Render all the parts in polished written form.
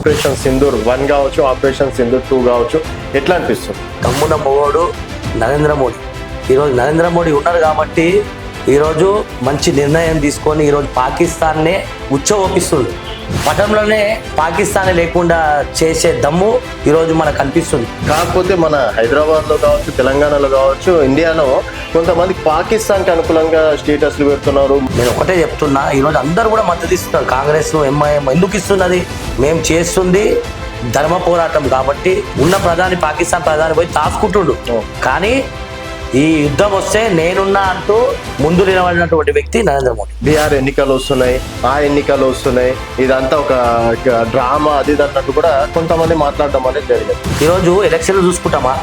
Operation Sindoor 1 కావచ్చు, operation Sindoor 2 కావచ్చు, ఎట్లా అనిపిస్తుంది? తమ్మున మొగోడు నరేంద్ర మోడీ. ఈరోజు నరేంద్ర మోడీ ఉన్నారు కాబట్టి ఈరోజు మంచి నిర్ణయం తీసుకొని ఈరోజు పాకిస్తాన్నే ఉచ్చఓపిస్తుంది. పటంలోనే పాకిస్తాన్ లేకుండా చేసే దమ్ము ఈరోజు మనకు కనిపిస్తుంది. కాకపోతే మన హైదరాబాద్లో కావచ్చు, తెలంగాణలో కావచ్చు, ఇండియాలో కొంతమంది పాకిస్తాన్కి అనుకూలంగా స్టేటస్లు పెడుతున్నారు. నేను ఒకటే చెప్తున్నా, ఈరోజు అందరూ కూడా మద్దతు ఇస్తున్నారు. కాంగ్రెస్, ఎంఐఎం ఎందుకు ఇస్తున్నది? మేము చేస్తుంది ధర్మ పోరాటం కాబట్టి. ఉన్న ప్రధాని పాకిస్తాన్ ప్రధాని పోయి తాసుకుంటుండు, కానీ ఈ యుద్ధం వస్తే నేనున్నా అంటూ ముందు నిలబడినటువంటి వ్యక్తి నరేంద్ర మోడీ. బీహార్ ఎన్నికలు వస్తున్నాయి, ఆ ఎన్నికలు వస్తున్నాయి, ఇదంతా ఒక డ్రామా అది అన్నట్టు కూడా కొంతమంది మాట్లాడడం అనేది జరిగింది. ఈరోజు ఎలక్షన్లు చూసుకుంటామా?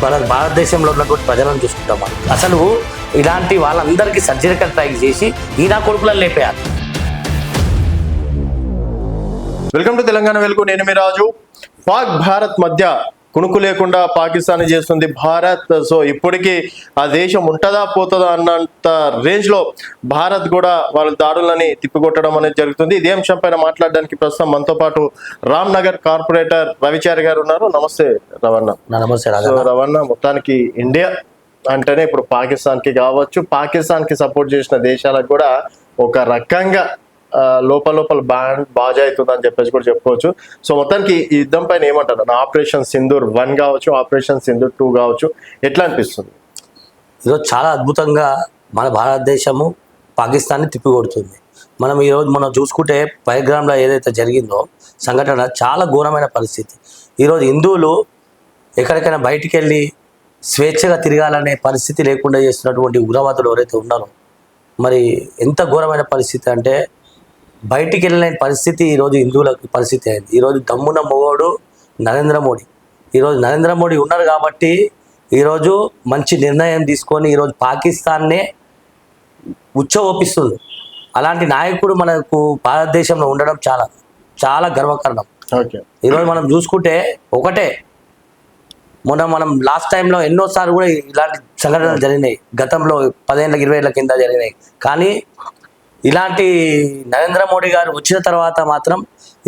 మన భారతదేశంలో ఉన్నటువంటి ప్రజలను చూసుకుంటామా? అసలు ఇలాంటి వాళ్ళందరికీ సర్జికల్ స్ట్రైక్ చేసి ఈయన కొడుకులను లేపేయాలి. వెల్కమ్ టు తెలంగాణ వెలుగు, నేను మీ రాజు. పాక్ భారత్ మధ్య కునుకు లేకుండా పాకిస్తాన్ చేస్తుంది భారత్. సో ఇప్పటికీ ఆ దేశం ఉంటుందా పోతుందా అన్నంత రేంజ్ లో భారత్ కూడా వాళ్ళ దాడులని తిప్పికొట్టడం అనేది జరుగుతుంది. ఇదే అంశం పైన మాట్లాడడానికి ప్రస్తుతం మనతో పాటు రామ్ నగర్ కార్పొరేటర్ రవిచారి గారు ఉన్నారు. నమస్తే రవణ. నమస్తే. సో రవణ, మొత్తానికి ఇండియా అంటేనే ఇప్పుడు పాకిస్తాన్ కి కావచ్చు, పాకిస్తాన్ కి సపోర్ట్ చేసిన దేశాలకు కూడా ఒక రకంగా లోపల బాజా అవుతుందని చెప్పేసి కూడా చెప్పుకోవచ్చు. సో మొత్తానికి ఈ యుద్ధం పైన ఏమంటారు? ఆపరేషన్ సింధూర్ 1 కావచ్చు, ఆపరేషన్ సింధూర్ 2 కావచ్చు, ఎట్లా అనిపిస్తుంది? ఈరోజు చాలా అద్భుతంగా మన భారతదేశము పాకిస్తాన్ని తిప్పికొడుతుంది. మనం చూసుకుంటే పైగ్రామ్లో ఏదైతే జరిగిందో సంఘటన చాలా ఘోరమైన పరిస్థితి. ఈరోజు హిందువులు ఎక్కడికైనా బయటికి వెళ్ళి స్వేచ్ఛగా తిరగాలనే పరిస్థితి లేకుండా చేస్తున్నటువంటి ఉగ్రవాదులు ఎవరైతే ఉన్నారో, మరి ఎంత ఘోరమైన పరిస్థితి అంటే బయటికి వెళ్ళలేని పరిస్థితి ఈరోజు హిందువులకు పరిస్థితి అయింది. ఈరోజు దమ్మున మొగోడు నరేంద్ర మోడీ. ఈరోజు నరేంద్ర మోడీ ఉన్నారు కాబట్టి ఈరోజు మంచి నిర్ణయం తీసుకొని ఈరోజు పాకిస్తాన్నే ఉచ్చఓపిస్తుంది. అలాంటి నాయకుడు మనకు భారతదేశంలో ఉండడం చాలా చాలా గర్వకారణం. ఈరోజు మనం చూసుకుంటే ఒకటే, మనం లాస్ట్ టైంలో ఎన్నోసార్లు కూడా ఇలాంటి సంఘటనలు జరిగినాయి. గతంలో 10 ఏళ్ళ 20 ఏళ్ళ కింద జరిగినాయి. కానీ ఇలాంటి నరేంద్ర మోడీ గారు వచ్చిన తర్వాత మాత్రం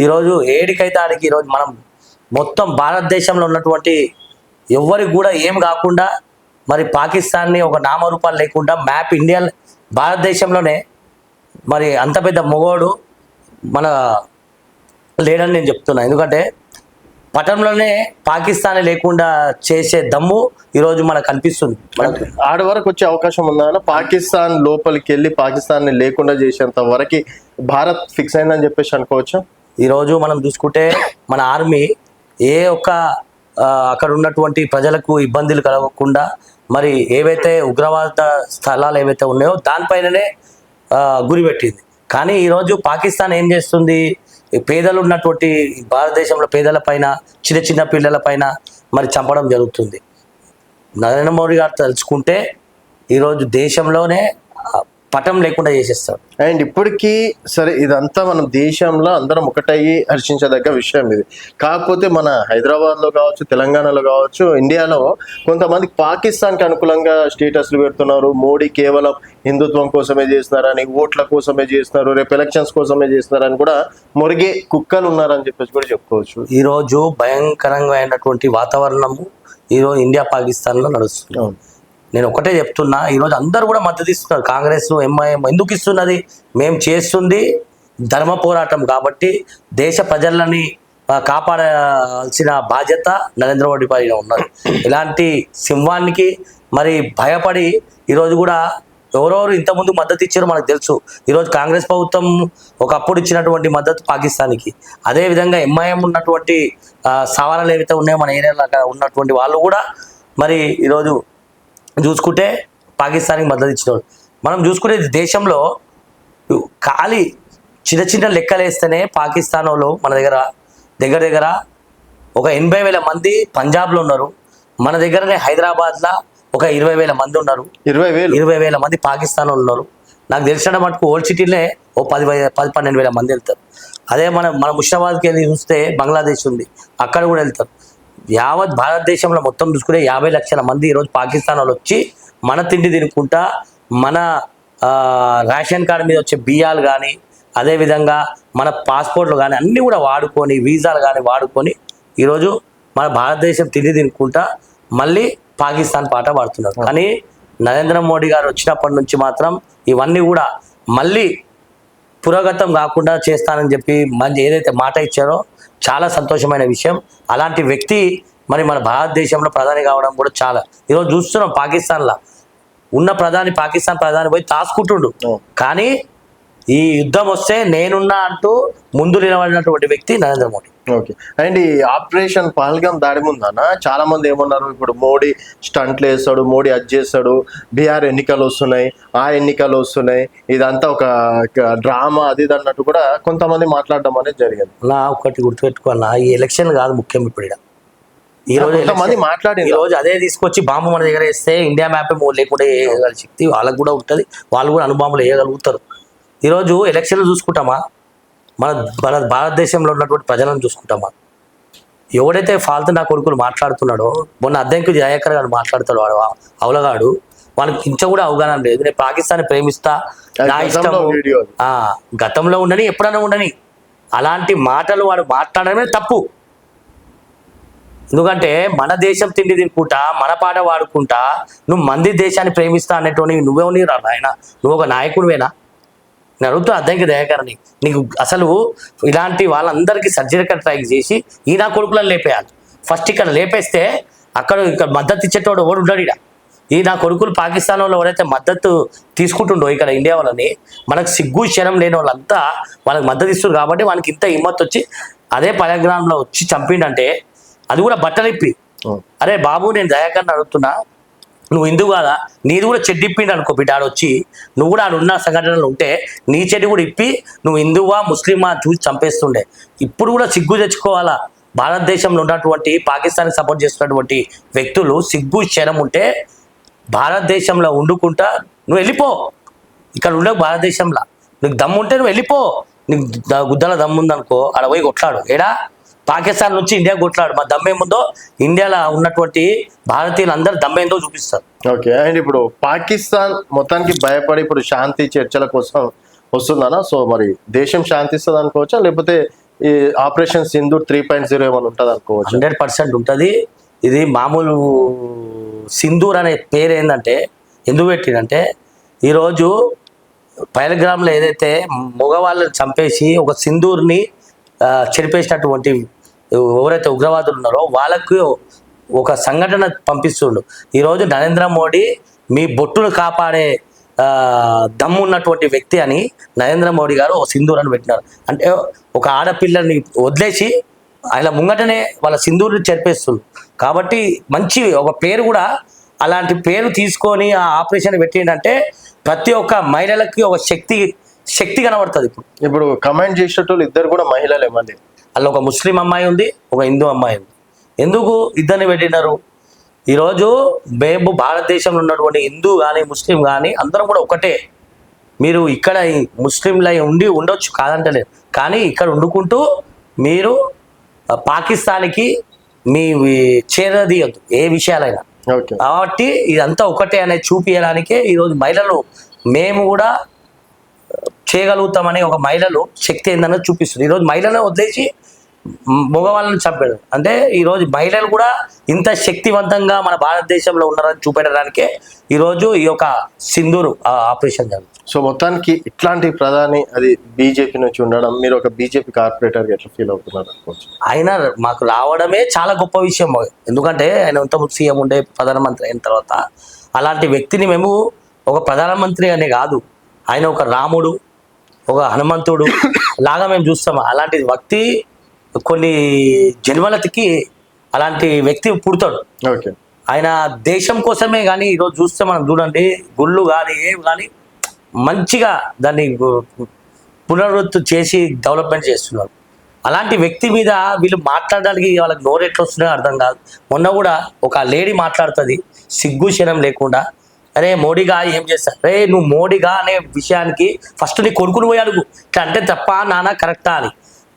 ఈరోజు ఏడికైతే ఆడికి ఈరోజు మనం మొత్తం భారతదేశంలో ఉన్నటువంటి ఎవరికి కూడా ఏం కాకుండా మరి పాకిస్తాన్ని ఒక నామరూపాలు లేకుండా మ్యాప్ ఇండియా భారతదేశంలోనే మరి అంత పెద్ద మొగోడు మన లేడని నేను చెప్తున్నా. ఎందుకంటే పటంలోనే పాకిస్తాన్ లేకుండా చేసే దమ్ము ఈరోజు మనకు కనిపిస్తుంది. ఆడ వరకు వచ్చే అవకాశం ఉందా? పాకిస్తాన్ లోపలికి వెళ్ళి పాకిస్తాన్ లేకుండా చేసేంత వరకు భారత్ ఫిక్స్ అయిందని చెప్పేసి అనుకోవచ్చు. ఈరోజు మనం చూసుకుంటే మన ఆర్మీ అక్కడ ఉన్నటువంటి ప్రజలకు ఇబ్బందులు కలగకుండా మరి ఏవైతే ఉగ్రవాద స్థలాలు ఏవైతే ఉన్నాయో దానిపైననే గురిపెట్టింది. కానీ ఈరోజు పాకిస్తాన్ ఏం చేస్తుంది? పేదలు ఉన్నటువంటి భారతదేశంలో పేదల పైన, చిన్న చిన్న పిల్లల పైన మరి చంపడం జరుగుతుంది. నరేంద్ర మోడీ గారు తలుచుకుంటే ఈరోజు దేశంలోనే పటం లేకుండా చేసేస్తారు. అండ్ ఇప్పటికీ సరే, ఇదంతా మన దేశంలో అందరం ఒకటయ్యి హర్షించదగ్గ విషయం ఇది. కాకపోతే మన హైదరాబాద్లో కావచ్చు, తెలంగాణలో కావచ్చు, ఇండియాలో కొంతమంది పాకిస్తాన్కి అనుకూలంగా స్టేటస్లు పెడుతున్నారు. మోడీ కేవలం హిందుత్వం కోసమే చేస్తున్నారని, ఓట్ల కోసమే చేస్తున్నారు, రేపు ఎలక్షన్స్ కోసమే చేస్తున్నారని కూడా మురిగే కుక్కలు ఉన్నారని చెప్పేసి కూడా చెప్పుకోవచ్చు. ఈరోజు భయంకరంగా అయినటువంటి వాతావరణము ఈరోజు ఇండియా పాకిస్తాన్లో నడుస్తుంది. నేను ఒకటే చెప్తున్నా, ఈరోజు అందరూ కూడా మద్దతు ఇస్తున్నారు. కాంగ్రెస్, ఎంఐఎం ఎందుకు ఇస్తున్నది? మేము చేస్తుంది ధర్మ పోరాటం కాబట్టి దేశ ప్రజలని కాపాడాల్సిన బాధ్యత నరేంద్ర మోడీ పైన ఉన్నది. ఇలాంటి సింహానికి మరి భయపడి ఈరోజు కూడా ఎవరెవరు ఇంతకుముందు మద్దతు ఇచ్చారో మనకు తెలుసు. ఈరోజు కాంగ్రెస్ ప్రభుత్వం ఒకప్పుడు ఇచ్చినటువంటి మద్దతు పాకిస్తాన్కి, అదేవిధంగా ఎంఐఎం ఉన్నటువంటి సవాళ్ళు ఏవైతే ఉన్నాయో మన ఏరియాలో ఉన్నటువంటి వాళ్ళు కూడా మరి ఈరోజు చూసుకుంటే పాకిస్తాన్కి మద్దతు ఇచ్చినారు. మనం చూసుకునే దేశంలో ఖాళీ చిన్న చిన్న లెక్కలు వేస్తేనే పాకిస్తాన్ వాళ్ళు మన దగ్గర ఒక 80,000 మంది పంజాబ్లో ఉన్నారు. మన దగ్గరనే హైదరాబాద్లో ఒక 20,000 మంది ఉన్నారు. 20,000 మంది పాకిస్తాన్ వాళ్ళు ఉన్నారు. నాకు తెలిసిన మటుకు ఓల్డ్ సిటీలే ఓ 10-12,000 మంది వెళ్తారు. అదే మన ముషాబాద్కి వెళ్ళి చూస్తే బంగ్లాదేశ్ ఉంది, అక్కడ కూడా వెళ్తారు. యావత్ భారతదేశంలో మొత్తం చూసుకునే 50 లక్షల మంది ఈరోజు పాకిస్తాన్ వాళ్ళు వచ్చి మన తిండి తినుకుంటా మన రేషన్ కార్డు మీద వచ్చే బియ్యాలు కానీ అదేవిధంగా మన పాస్పోర్ట్లు కానీ అన్నీ కూడా వాడుకొని వీసాలు కానీ వాడుకొని ఈరోజు మన భారతదేశం తిండి తినుకుంటా మళ్ళీ పాకిస్తాన్ పాట పాడుతున్నారు. కానీ నరేంద్ర మోడీ గారు వచ్చినప్పటి నుంచి మాత్రం ఇవన్నీ కూడా మళ్ళీ పురోగతం కాకుండా చేస్తానని చెప్పి మంచి ఏదైతే మాట ఇచ్చారో చాలా సంతోషమైన విషయం. అలాంటి వ్యక్తి మరి మన భారతదేశంలో ప్రధాని కావడం కూడా చాలా ఈరోజు చూస్తున్నాం. పాకిస్తాన్లో ఉన్న పాకిస్తాన్ ప్రధాని పోయి తాసుకుంటుండు, కానీ ఈ యుద్ధం వస్తే నేనున్నా అంటూ ముందు నిలబడినటువంటి వ్యక్తి నరేంద్ర మోడీ. ఓకే. అండ్ ఈ ఆపరేషన్ పహల్గామ్ దాడి ముందన్న చాలా మంది ఏమన్నారు, ఇప్పుడు మోడీ స్టంట్లు వేస్తాడు, మోడీ అది చేస్తాడు, బీహార్ ఎన్నికలు వస్తున్నాయి, ఆ ఎన్నికలు వస్తున్నాయి, ఇదంతా ఒక డ్రామా అది ఇది అన్నట్టు కూడా కొంతమంది మాట్లాడడం అనేది జరిగింది. నా ఒకటి గుర్తుపెట్టుకోవాలన్నా, ఈ ఎలక్షన్ కాదు ముఖ్యం. ఇప్పుడు ఈ రోజు అదే తీసుకొచ్చి బాంబు మన దగ్గర వేస్తే ఇండియా మ్యాప్ లేకుండా వేయగల శక్తి వాళ్ళకు కూడా ఉంటుంది, వాళ్ళు కూడా అణుబాంబులు వేయగలుగుతారు. ఈరోజు ఎలక్షన్లు చూసుకుంటామా, మన భారతదేశంలో ఉన్నటువంటి ప్రజలను చూసుకుంటామా? ఎవడైతే ఫాల్తు నా కొడుకులు మాట్లాడుతున్నాడో, మొన్న అద్దెంకి జయకర్ గారు మాట్లాడతాడు, వాడు అవలగాడు, వాళ్ళకి ఇంత కూడా అవగాహన లేదు. నేను పాకిస్తాన్ ప్రేమిస్తా, నా ఇష్టం, గతంలో ఉండని ఎప్పుడైనా ఉండని, అలాంటి మాటలు వాడు మాట్లాడడమే తప్పు. ఎందుకంటే మన దేశం తిండి తినుకుంటా మన పాట వాడుకుంటా నువ్వు మంది దేశాన్ని ప్రేమిస్తా అనేటువంటి నువ్వే రా నాయన, నువ్వు ఒక నాయకుడివేనా? నేను అడుగుతున్నా అద్దెంకి దయాకర్ని, నీకు అసలు ఇలాంటి వాళ్ళందరికీ సర్జికల్ స్ట్రైక్ చేసి ఈ నా కొడుకులను లేపేయాలి. ఫస్ట్ ఇక్కడ లేపేస్తే ఇక్కడ మద్దతు ఇచ్చేటోడు ఎవడు ఉండడు. ఈ నా కొడుకులు పాకిస్తాన్ వాళ్ళు ఎవరైతే మద్దతు తీసుకుంటుండో ఇక్కడ ఇండియా వాళ్ళని, మనకు సిగ్గు శరం లేని వాళ్ళంతా వాళ్ళకి మద్దతు ఇస్తారు. కాబట్టి వాళ్ళకి ఇంత హిమ్మత్ వచ్చి అదే పరగ్రామంలో వచ్చి చంపిండంటే, అది కూడా బట్టలిప్పి, అరే బాబు నేను దయాకర్ని అడుగుతున్నా, నువ్వు హిందూ కాదా, నీది కూడా చెడ్డి ఇప్పిండు అనుకో బిడ్డ, ఆడొచ్చి నువ్వు కూడా ఆడున్న సంఘటనలు ఉంటే నీ చెడ్డి కూడా ఇప్పి నువ్వు హిందువా ముస్లిమా చూసి చంపేస్తుండే. ఇప్పుడు కూడా సిగ్గు తెచ్చుకోవాలా. భారతదేశంలో ఉన్నటువంటి పాకిస్తాన్కి సపోర్ట్ చేస్తున్నటువంటి వ్యక్తులు సిగ్గు శరం ఉంటే భారతదేశంలో వండుకుంటా నువ్వు వెళ్ళిపో. ఇక్కడ ఉండవు భారతదేశంలో, నీకు దమ్ము ఉంటే నువ్వు వెళ్ళిపో. నీకు గుద్దల దమ్ము ఉందనుకో ఆడ పోయి కొట్లాడు. ఏడా పాకిస్తాన్ నుంచి ఇండియా కొట్లాడు. మా దమ్మేముందో ఇండియాలో ఉన్నటువంటి భారతీయులు అందరూ దమ్మేందో చూపిస్తారు. ఓకే. అండ్ ఇప్పుడు పాకిస్తాన్ మొత్తానికి భయపడి ఇప్పుడు శాంతి చర్చల కోసం వస్తుందనా? సో మరి దేశం శాంతిస్తుంది అనుకోవచ్చా, లేకపోతే ఈ ఆపరేషన్ సింధూర్ 3.0 ఏమైనా ఉంటుంది అనుకోవచ్చు? 100% ఉంటుంది. ఇది మామూలు సింధూర్ అనే పేరు ఏంటంటే ఎందుకు పెట్టినంటే, ఈరోజు పహల్గామ్లో ఏదైతే మగవాళ్ళని చంపేసి ఒక సింధూర్ని చెరిపేసినటువంటి ఎవరైతే ఉగ్రవాదులు ఉన్నారో వాళ్ళకు ఒక సంఘటన పంపిస్తుండు. ఈరోజు నరేంద్ర మోడీ మీ బొట్టును కాపాడే దమ్ము ఉన్నటువంటి వ్యక్తి అని నరేంద్ర మోడీ గారు ఒక సింధూర్ పెట్టినారు. అంటే ఒక ఆడపిల్లని వదిలేసి ఆయన ముంగటనే వాళ్ళ సింధూర్ని చెరిపేస్తుంది. కాబట్టి మంచి ఒక పేరు కూడా అలాంటి పేరు తీసుకొని ఆ ఆపరేషన్ పెట్టిందంటే ప్రతి ఒక్క మహిళలకి ఒక శక్తి కనబడుతుంది. ఇప్పుడు కమెంట్ చేసేటోళ్ళు ఇద్దరు కూడా మహిళలే. మళ్ళీ అలా ఒక ముస్లిం అమ్మాయి ఉంది, ఒక హిందూ అమ్మాయి ఉంది. ఎందుకు ఇద్దరిని పెట్టినారు? ఈరోజు మేము భారతదేశంలో ఉన్నటువంటి హిందూ కానీ ముస్లిం కానీ అందరం కూడా ఒకటే. మీరు ఇక్కడ ముస్లింలు ఉండొచ్చు కాదంటలేదు, కానీ ఇక్కడ వండుకుంటూ మీరు పాకిస్తాన్కి మీ చేరదీయద్దు ఏ విషయాలైనా. కాబట్టి ఇదంతా ఒకటే అనేది చూపించడానికే ఈరోజు మహిళలు మేము కూడా చేయగలుగుతామని ఒక మహిళలు శక్తి ఏందన్నది చూపిస్తుంది. ఈరోజు మహిళలను వదిలేసి మగవాళ్ళని చంపాడు అంటే ఈరోజు మహిళలు కూడా ఇంత శక్తివంతంగా మన భారతదేశంలో ఉన్నారని చూపెట్టడానికే ఈరోజు ఈ యొక్క సింధూర్ ఆపరేషన్ జరుగుతుంది. సో మొత్తానికి ఇట్లాంటి ప్రధాని అది బీజేపీ నుంచి ఉండడం, మీరు ఒక బీజేపీ కార్పొరేటర్గా ఎట్లా ఫీల్ అవుతున్నారు? ఆయన మాకు రావడమే చాలా గొప్ప విషయం. ఎందుకంటే ఆయన ఇంతకుముందు సీఎం ఉండే ప్రధానమంత్రి అయిన తర్వాత అలాంటి వ్యక్తిని మేము ఒక ప్రధానమంత్రి అనే కాదు, ఆయన ఒక రాముడు ఒక హనుమంతుడు లాగా మేము చూస్తాము. అలాంటి వ్యక్తి కొన్ని జన్మలకి అలాంటి వ్యక్తి పుడతాడు. ఓకే. ఆయన దేశం కోసమే కానీ ఈరోజు చూస్తే మనం చూడండి గుళ్ళు కానీ ఏం కానీ మంచిగా దాన్ని పునరుద్ధి చేసి డెవలప్మెంట్ చేస్తున్నారు. అలాంటి వ్యక్తి మీద వీళ్ళు మాట్లాడడానికి వాళ్ళకి నోరు ఎట్లా వస్తున్నాయో అర్థం కాదు. మొన్న కూడా ఒక లేడీ మాట్లాడుతుంది సిగ్గు శరం లేకుండా, అరే మోడీగా ఏం చేస్తా, రే నువ్వు మోడీగా అనే విషయానికి ఫస్ట్ నీ కొడుకుని పోయి అడుగు, ఇట్లా అంటే తప్ప నాన్న కరెక్టా అని.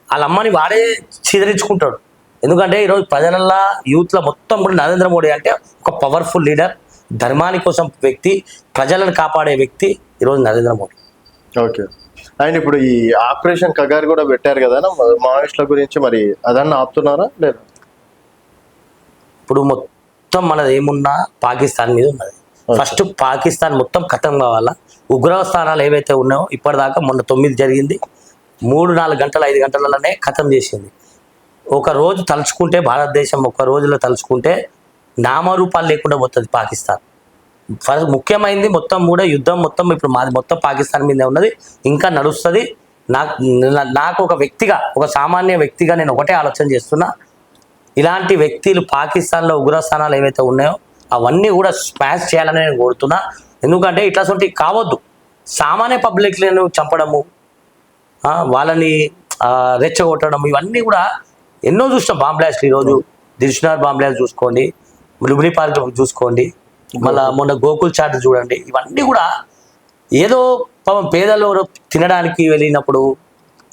వాళ్ళ అమ్మని వాడే చిదరించుకుంటాడు. ఎందుకంటే ఈరోజు ప్రజలల్లో యూత్లో మొత్తం కూడా నరేంద్ర మోడీ అంటే ఒక పవర్ఫుల్ లీడర్, ధర్మాని కోసం వ్యక్తి, ప్రజలను కాపాడే వ్యక్తి ఈరోజు నరేంద్ర మోడీ. ఓకే. అండ్ ఇప్పుడు ఈ ఆపరేషన్ కగారు కూడా పెట్టారు కదా మావోయిస్టుల గురించి, మరి అదన్నా ఆపుతున్నారా లేదా? ఇప్పుడు మొత్తం మనది ఏమున్నా పాకిస్తాన్ మీద ఉన్నది. ఫస్ట్ పాకిస్తాన్ మొత్తం ఖతం కావాలా. ఉగ్రవాద స్థానాలు ఏవైతే ఉన్నాయో ఇప్పటిదాకా మొన్న 9 జరిగింది, 3-4 గంటలు 5 గంటలలోనే ఖతం చేసింది. ఒక రోజు తలుచుకుంటే భారతదేశం ఒక రోజులో తలుచుకుంటే నామరూపాలు లేకుండా పోతుంది పాకిస్తాన్. ముఖ్యమైనది మొత్తం కూడా యుద్ధం మొత్తం ఇప్పుడు మాది మొత్తం పాకిస్తాన్ మీదే ఉన్నది, ఇంకా నడుస్తుంది. నాకు ఒక వ్యక్తిగా, ఒక సామాన్య వ్యక్తిగా నేను ఒకటే ఆలోచన చేస్తున్నా, ఇలాంటి వ్యక్తులు పాకిస్తాన్లో ఉగ్రస్థానాలు ఏవైతే ఉన్నాయో అవన్నీ కూడా స్మాష్ చేయాలని నేను కోరుతున్నా. ఎందుకంటే ఇట్లాంటి కావద్దు. సామాన్య పబ్లిక్లను చంపడము, వాళ్ళని రెచ్చగొట్టడం, ఇవన్నీ కూడా ఎన్నో చూస్తాం. బాంబ్ బ్లాస్ట్లు ఈరోజు దిల్షునార్ బాంబ్ బ్లాస్ట్ చూసుకోండి, లుంబిని పార్క్ చూసుకోండి, మళ్ళీ మొన్న గోకుల్ చాట్ చూడండి. ఇవన్నీ కూడా ఏదో పాపం పేదలు తినడానికి వెళ్ళినప్పుడు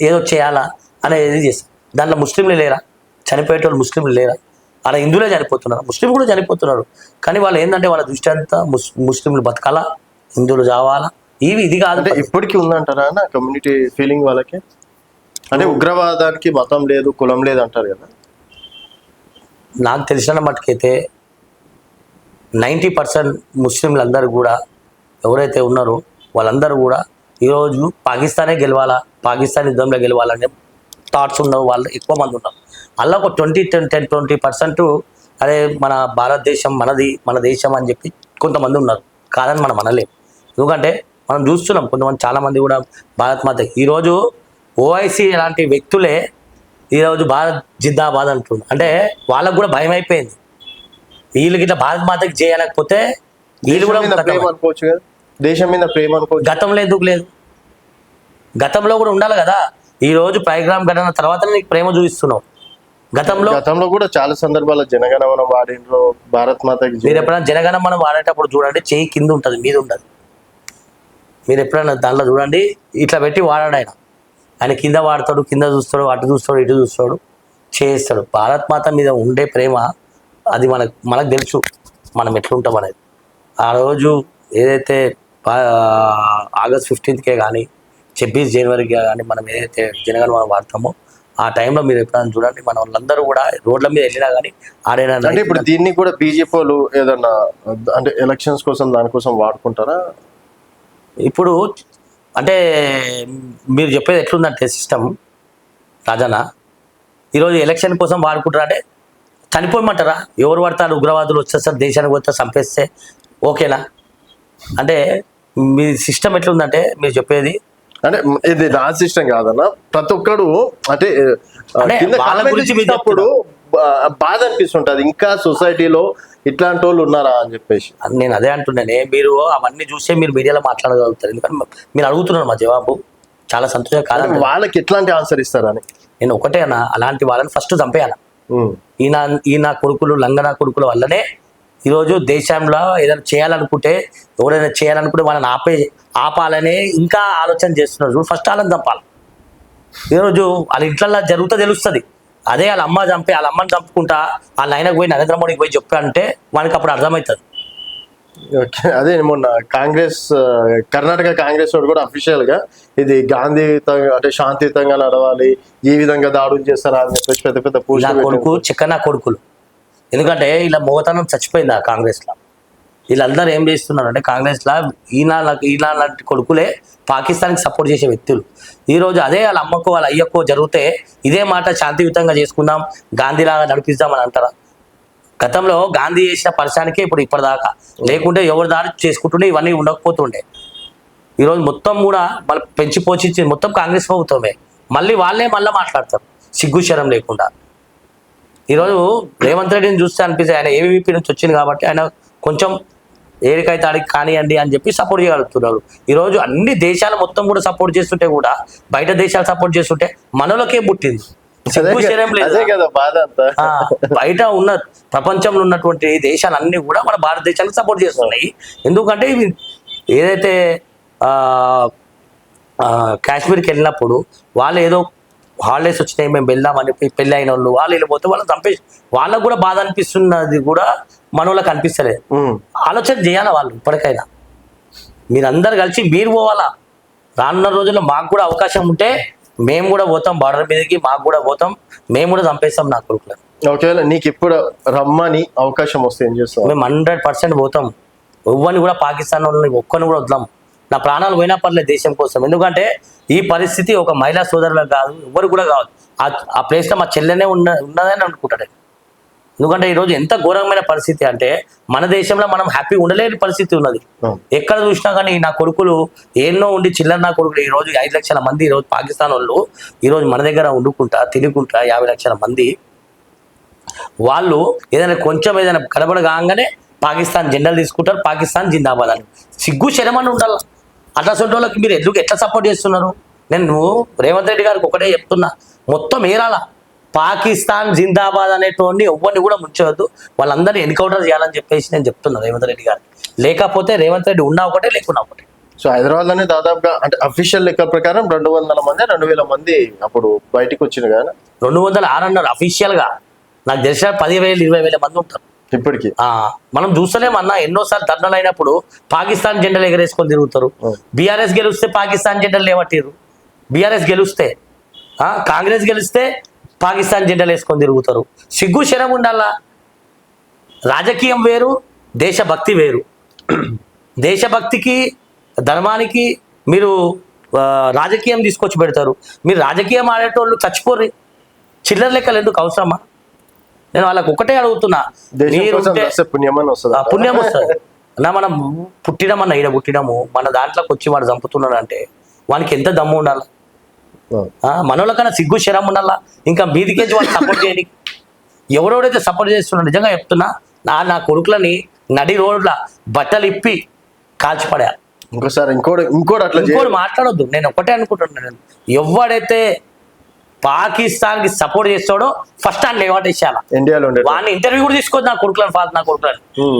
ఏదో చేయాలా అనేది చేస్తారు. దాంట్లో ముస్లింలు లేరా? చనిపోయేటోళ్ళు ముస్లింలు లేరా? అలా హిందువులే చనిపోతున్నారు, ముస్లింలు కూడా చనిపోతున్నారు. కానీ వాళ్ళు ఏంటంటే వాళ్ళ దృష్టి అంతా ముస్లింలు బతకాలా, హిందువులు చావాలా, ఇది కాదు. అంటే ఇప్పటికీ ఉందంటారా కమ్యూనిటీ ఫీలింగ్ వాళ్ళకి? అంటే ఉగ్రవాదానికి మతం లేదు, కులం లేదు అంటారు కదా. నాకు తెలిసిన మట్టుకైతే 90% ముస్లింలు అందరూ కూడా ఎవరైతే ఉన్నారో వాళ్ళందరూ కూడా ఈరోజు పాకిస్తానే గెలవాలా, పాకిస్తాన్ యుద్ధంలో గెలవాలనే థాట్స్ ఉన్న వాళ్ళు ఎక్కువ మంది ఉన్నారు. అలా ఒక 10-20% అదే మన భారతదేశం మనది, మన దేశం అని చెప్పి కొంతమంది ఉన్నారు. కాదని మనం అనలేము. ఎందుకంటే మనం చూస్తున్నాం కొంతమంది చాలామంది కూడా భారత్ మాత ఈరోజు ఓఐసీ లాంటి వ్యక్తులే ఈరోజు భారత్ జిందాబాద్ అంటున్నారు. అంటే వాళ్ళకు కూడా భయం అయిపోయింది. వీళ్ళకి ఇట్లా భారత్ మాతకి చేయలేకపోతే వీళ్ళు కూడా ప్రేమ అనుకోవచ్చు కదా, దేశం మీద ప్రేమ అనుకోవచ్చు. గతంలో ఎందుకు లేదు? గతంలో కూడా ఉండాలి కదా. ఈ రోజు పైగ్రామ్ ఘటన తర్వాత నీకు ప్రేమ చూపిస్తున్నావు. గతంలో కూడా చాలా సందర్భాల్లో జనగణమన వాడిండ్రు, భారత్ మాతకి. మీరు ఎప్పుడైనా జనగణమన వాడేటప్పుడు చూడండి, చెయ్యి కింద ఉంటుంది, మీద ఉండదు. మీరు ఎప్పుడైనా దాంట్లో చూడండి, ఇట్లా పెట్టి వాడాడు ఆయన కింద వాడతాడు, కింద చూస్తాడు, అటు చూస్తాడు, ఇటు చూస్తాడు, చేస్తాడు. భారత్ మాత మీద ఉండే ప్రేమ అది మనకు తెలుసు మనం ఎట్లుంటాం అనేది. ఆ రోజు ఏదైతే ఆగస్ట్ 15కే కానీ 26 జనవరికి కానీ మనం ఏదైతే జనగణమన వాడతామో ఆ టైంలో మీరు ఎప్పుడైనా చూడండి, మన వాళ్ళందరూ కూడా రోడ్ల మీద వెళ్ళినా కానీ ఆడైనా. అంటే ఇప్పుడు దీన్ని కూడా బీజేపీ వాళ్ళు ఏదన్నా అంటే ఎలక్షన్స్ కోసం దానికోసం వాడుకుంటారా? ఇప్పుడు అంటే మీరు చెప్పేది ఎట్లుందంటే సిస్టమ్ రాజన్న, ఈరోజు ఎలక్షన్ కోసం వాడుకుంటారా అంటే చనిపోయమంటారా? ఎవరు పడతారు ఉగ్రవాదులు వచ్చేస్తారు దేశానికి వస్తే చంపేస్తే ఓకేనా? అంటే మీ సిస్టమ్ ఎట్లుందంటే మీరు చెప్పేది అంటే ఇది నా సిస్టమ్ కాదన్న, ప్రతి ఒక్కడు అంటే వాళ్ళ గురించి అప్పుడు బాధ అనిపిస్తుంటది, ఇంకా సొసైటీలో ఇట్లాంటి వాళ్ళు ఉన్నారా అని చెప్పేసి. నేను అదే అంటున్నానే, మీరు అవన్నీ చూసే మీరు మీడియాలో మాట్లాడగలుగుతారు. ఎందుకంటే మీరు అడుగుతున్నారు మా జవాబు చాలా సంతోషం కాదు. వాళ్ళకి ఎట్లాంటి ఆన్సర్ ఇస్తారని నేను ఒకటే అన్న, అలాంటి వాళ్ళని ఫస్ట్ చంపేయాల. ఈయన కొడుకులు లంగనా కొడుకుల వల్లనే ఈరోజు దేశంలో ఏదైనా చేయాలనుకుంటే, ఎవరైనా చేయాలనుకుంటే వాళ్ళని ఆపాలనే ఇంకా ఆలోచన చేస్తున్నారు. చూడు, ఫస్ట్ వాళ్ళని చంపాలి. ఈరోజు వాళ్ళ ఇంట్లో జరుగుతూ తెలుస్తుంది. అదే వాళ్ళ అమ్మ చంపి వాళ్ళ అమ్మని చంపుకుంటా వాళ్ళ ఆయనకు పోయి నరేంద్ర మోడీకి పోయి చెప్పాలంటే వానికి అప్పుడు అర్థమవుతుంది. అదే మొన్న కర్ణాటక కాంగ్రెస్ వాడు కూడా అఫీషియల్ గా ఇది గాంధీయుతంగా అంటే శాంతియుతంగా నడవాలి, ఈ విధంగా దాడులు చేస్తారా అని చెప్పేసి పెద్ద పెద్ద కొడుకు చిక్కన కొడుకులు. ఎందుకంటే ఇలా మోగతనం చచ్చిపోయింది ఆ కాంగ్రెస్ లో. వీళ్ళందరూ ఏం చేస్తున్నారు అంటే కాంగ్రెస్ లా ఈయన లాంటి కొడుకులే పాకిస్తాన్కి సపోర్ట్ చేసే వ్యక్తులు. ఈరోజు అదే వాళ్ళ అమ్మకో వాళ్ళ అయ్యకో జరిగితే ఇదే మాట శాంతియుతంగా చేసుకుందాం, గాంధీలాగా నడిపిద్దాం అని అంటారా? గతంలో గాంధీ చేసిన పరిశ్రమానికే ఇప్పుడు ఇప్పటిదాకా, లేకుంటే ఎవరి దారి చేసుకుంటుండే ఇవన్నీ ఉండకపోతుండే. ఈరోజు మొత్తం కూడా మళ్ళీ పెంచి పోషించి మొత్తం కాంగ్రెస్ ప్రభుత్వమే. మళ్ళీ మళ్ళీ మాట్లాడతారు సిగ్గు శరం లేకుండా. ఈరోజు రేవంత్ రెడ్డిని చూస్తే అనిపిస్తే ఆయన ఏవీపీ నుంచి వచ్చింది కాబట్టి ఆయన కొంచెం ఏడికైతే ఆడికి కానివ్వండి అని చెప్పి సపోర్ట్ చేయగలుగుతున్నారు. ఈరోజు అన్ని దేశాలు మొత్తం కూడా సపోర్ట్ చేస్తుంటే కూడా బయట దేశాలు సపోర్ట్ చేస్తుంటే మనలోకే పుట్టింది. బయట ఉన్న ప్రపంచంలో ఉన్నటువంటి దేశాలన్నీ కూడా మన భారతదేశానికి సపోర్ట్ చేస్తున్నాయి. ఎందుకంటే ఇవి ఏదైతే కాశ్మీర్కి వెళ్ళినప్పుడు వాళ్ళు ఏదో హాలిడేస్ వచ్చినాయి మేము వెళ్దామని పెళ్ళి అయిన వాళ్ళు వెళ్ళిపోతే వాళ్ళని చంపేసి వాళ్ళకు కూడా బాధ అనిపిస్తున్నది కూడా మన వాళ్ళకి అనిపిస్తలేదు. ఆలోచన చేయాలా వాళ్ళు. ఇప్పటికైనా మీరందరు కలిసి మీరు పోవాలా, రానున్న రోజుల్లో మాకు కూడా అవకాశం ఉంటే మేము కూడా పోతాం బార్డర్ మీదకి, మాకు కూడా పోతాం, మేము కూడా చంపేస్తాం నా కొడుకులను. ఒకవేళ నీకు ఇప్పుడు రమ్మని అవకాశం వస్తే ఏం చేస్తావు? మేము 100% పోతాం. ఎవ్వరిని కూడా పాకిస్తాన్ వాళ్ళని ఒక్కరిని కూడా వదలం. నా ప్రాణాలు పోయినా పర్లేదు దేశం కోసం. ఎందుకంటే ఈ పరిస్థితి ఒక మహిళా సోదరులకు కాదు, ఎవరు కూడా కాదు. ఆ ప్లేస్లో మా చెల్లెనే ఉన్నదని అనుకుంటాడు. ఎందుకంటే ఈరోజు ఎంత ఘోరమైన పరిస్థితి అంటే మన దేశంలో మనం హ్యాపీ ఉండలేని పరిస్థితి ఉన్నది. ఎక్కడ చూసినా కానీ నా కొడుకులు ఎన్నో ఉండి చిల్లర నా కొడుకులు ఈరోజు 5 లక్షల మంది ఈరోజు పాకిస్తాన్ వాళ్ళు ఈరోజు మన దగ్గర వండుకుంటా తినుకుంటా 50 లక్షల మంది వాళ్ళు ఏదైనా కొంచెం ఏదైనా కనబడ కాగానే పాకిస్తాన్ జెండాలు తీసుకుంటారు, పాకిస్తాన్ జిందాబాద్ అని. సిగ్గు శరమని ఉండాలి. అట్లా వాళ్ళకి మీరు ఎట్లా సపోర్ట్ చేస్తున్నారు? నేను రేవంత్ రెడ్డి గారికి ఒకటే చెప్తున్నా, మొత్తం ఏరాలా పాకిస్తాన్ జిందాబాద్ అనేటువంటి ఎవరిని కూడా ముంచవద్దు, వాళ్ళందరినీ ఎన్కౌంటర్ చేయాలని చెప్పేసి నేను చెప్తున్నా రేవంత్ రెడ్డి గారికి. లేకపోతే రేవంత్ రెడ్డి ఉన్నా ఒకటే లేకున్నా ఒకటే. సో హైదరాబాద్ లోనే దాదాపుగా అంటే అఫీషియల్ లెక్క ప్రకారం 200 మంది 2000 మంది అప్పుడు బయటకు వచ్చింది కదా. 206 అన్నారు అఫీషియల్ గా. నాకు తెలిసిన 10,000 20,000 మంది ఉంటారు ఇప్పటికి. మనం చూస్తలేమన్నా ఎన్నోసార్లు ధర్నాలు అయినప్పుడు పాకిస్తాన్ జెండాలు ఎగరేసుకొని తిరుగుతారు. బీఆర్ఎస్ గెలిస్తే పాకిస్తాన్ జెండాలు లేవట్టిరు. బీఆర్ఎస్ గెలిస్తే కాంగ్రెస్ గెలిస్తే పాకిస్తాన్ జెండాలు వేసుకొని తిరుగుతారు. సిగ్గు శరం ఉండాలా. రాజకీయం వేరు, దేశభక్తి వేరు. దేశభక్తికి ధర్మానికి మీరు రాజకీయం తీసుకొచ్చి పెడతారు. మీరు రాజకీయం ఆడేటోళ్ళు చచ్చిపోర్రి. చిల్లర లెక్కలు ఎందుకు అవసరమా? నేను వాళ్ళకి ఒకటే అడుగుతున్నా, పుణ్యం వస్తుంది నా. మనం పుట్టినామన్నా ఈడ పుట్టినాము, మన దాంట్లోకి వచ్చి వాడు చంపుతున్నాడు అంటే వానికి ఎంత దమ్ము ఉండాలి? మనోళ్ళకన్నా సిగ్గు శరం ఉండాలా. ఇంకా మీదికేసి వాళ్ళు సపోర్ట్ చేయని ఎవరెవరైతే సపోర్ట్ చేస్తున్నారో నిజంగా చెప్తున్నా, నా కొడుకులని నడి రోడ్ల బట్టలు ఇప్పి కాల్చిపడా. ఇంకోసారి ఇంకోటి మాట్లాడొద్దు. నేను ఒకటే అనుకుంటున్నాను, ఎవడైతే పాకిస్తాన్ కి సపోర్ట్ చేస్తాడో ఫస్ట్ ఆయన లేవాటేసాల. ఇండియాలో వాడిని ఇంటర్వ్యూ కూడా తీసుకోవద్దు. నా కొడుకులని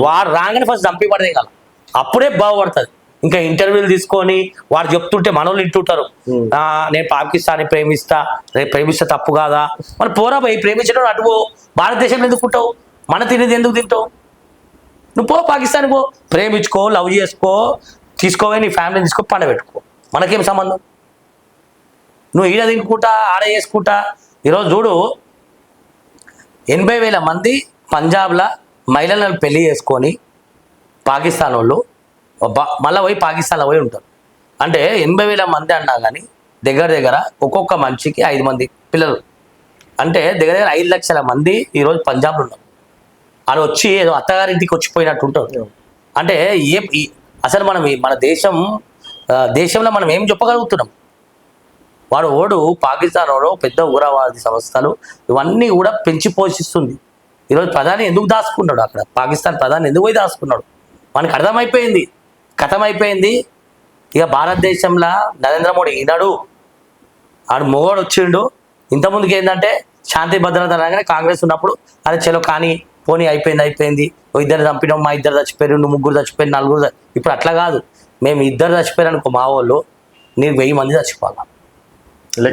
వాడు రాగానే ఫస్ట్ చంపి పడేయగల, అప్పుడే బాగుపడుతుంది. ఇంకా ఇంటర్వ్యూలు తీసుకొని వాడు చెప్తుంటే మనోళ్ళు ఇంటుంటారు, నేను పాకిస్తాన్ ప్రేమిస్తా, రేపు ప్రేమిస్తే తప్పు కాదా? మన పోరా పోయి ప్రేమించడం అటు భారతదేశంలో ఎందుకు పుట్టావు? మన తినేది ఎందుకు తింటావు? నువ్వు పో పాకిస్తాన్ పో, ప్రేమించుకో, లవ్ చేసుకో, తీసుకోవే నీ ఫ్యామిలీని తీసుకో, పండబెట్టుకో, మనకేం సంబంధం? నువ్వు ఈడ తినుకుంటా ఆడ చేసుకుంటా. ఈరోజు చూడు 80,000 మంది పంజాబ్లో మహిళలను పెళ్లి చేసుకొని పాకిస్తాన్ వాళ్ళు మళ్ళీ పోయి పాకిస్తాన్లో పోయి ఉంటారు. అంటే 80,000 మంది అన్నా కానీ దగ్గర ఒక్కొక్క మనిషికి 5 మంది పిల్లలు. అంటే దగ్గర 5 లక్షల మంది ఈరోజు పంజాబ్లో ఉన్నారు. వాళ్ళు వచ్చి ఏదో అత్తగారింటికి వచ్చిపోయినట్టు ఉంటారు. అంటే అసలు మనం మన దేశంలో మనం ఏం చెప్పగలుగుతున్నాం? వాడు పాకిస్తాన్ వాడు పెద్ద ఉగ్రవాది సంస్థలు ఇవన్నీ కూడా పెంచి పోషిస్తుంది. ఈరోజు ప్రధాని ఎందుకు దాచుకున్నాడు అక్కడ? పాకిస్తాన్ ప్రధాని ఎందుకు పోయి దాచుకున్నాడు? మనకు అర్థమైపోయింది, కథమైపోయింది. ఇక భారతదేశంలో నరేంద్ర మోడీ ఈనాడు ఆడు మొగోడు వచ్చిండు. ఇంతకుముందుకు ఏంటంటే శాంతి భద్రత అనగానే కాంగ్రెస్ ఉన్నప్పుడు అరే చలో కానీ పోనీ అయిపోయింది, 2 చంపినాం, మా 2 చచ్చిపోయారు, 3 చచ్చిపోయారు, 4 ఇప్పుడు అట్లా కాదు. మేము 2 చచ్చిపోయారు అనుకో మా వాళ్ళు, నీకు 1000 మంది చచ్చిపోవాలి.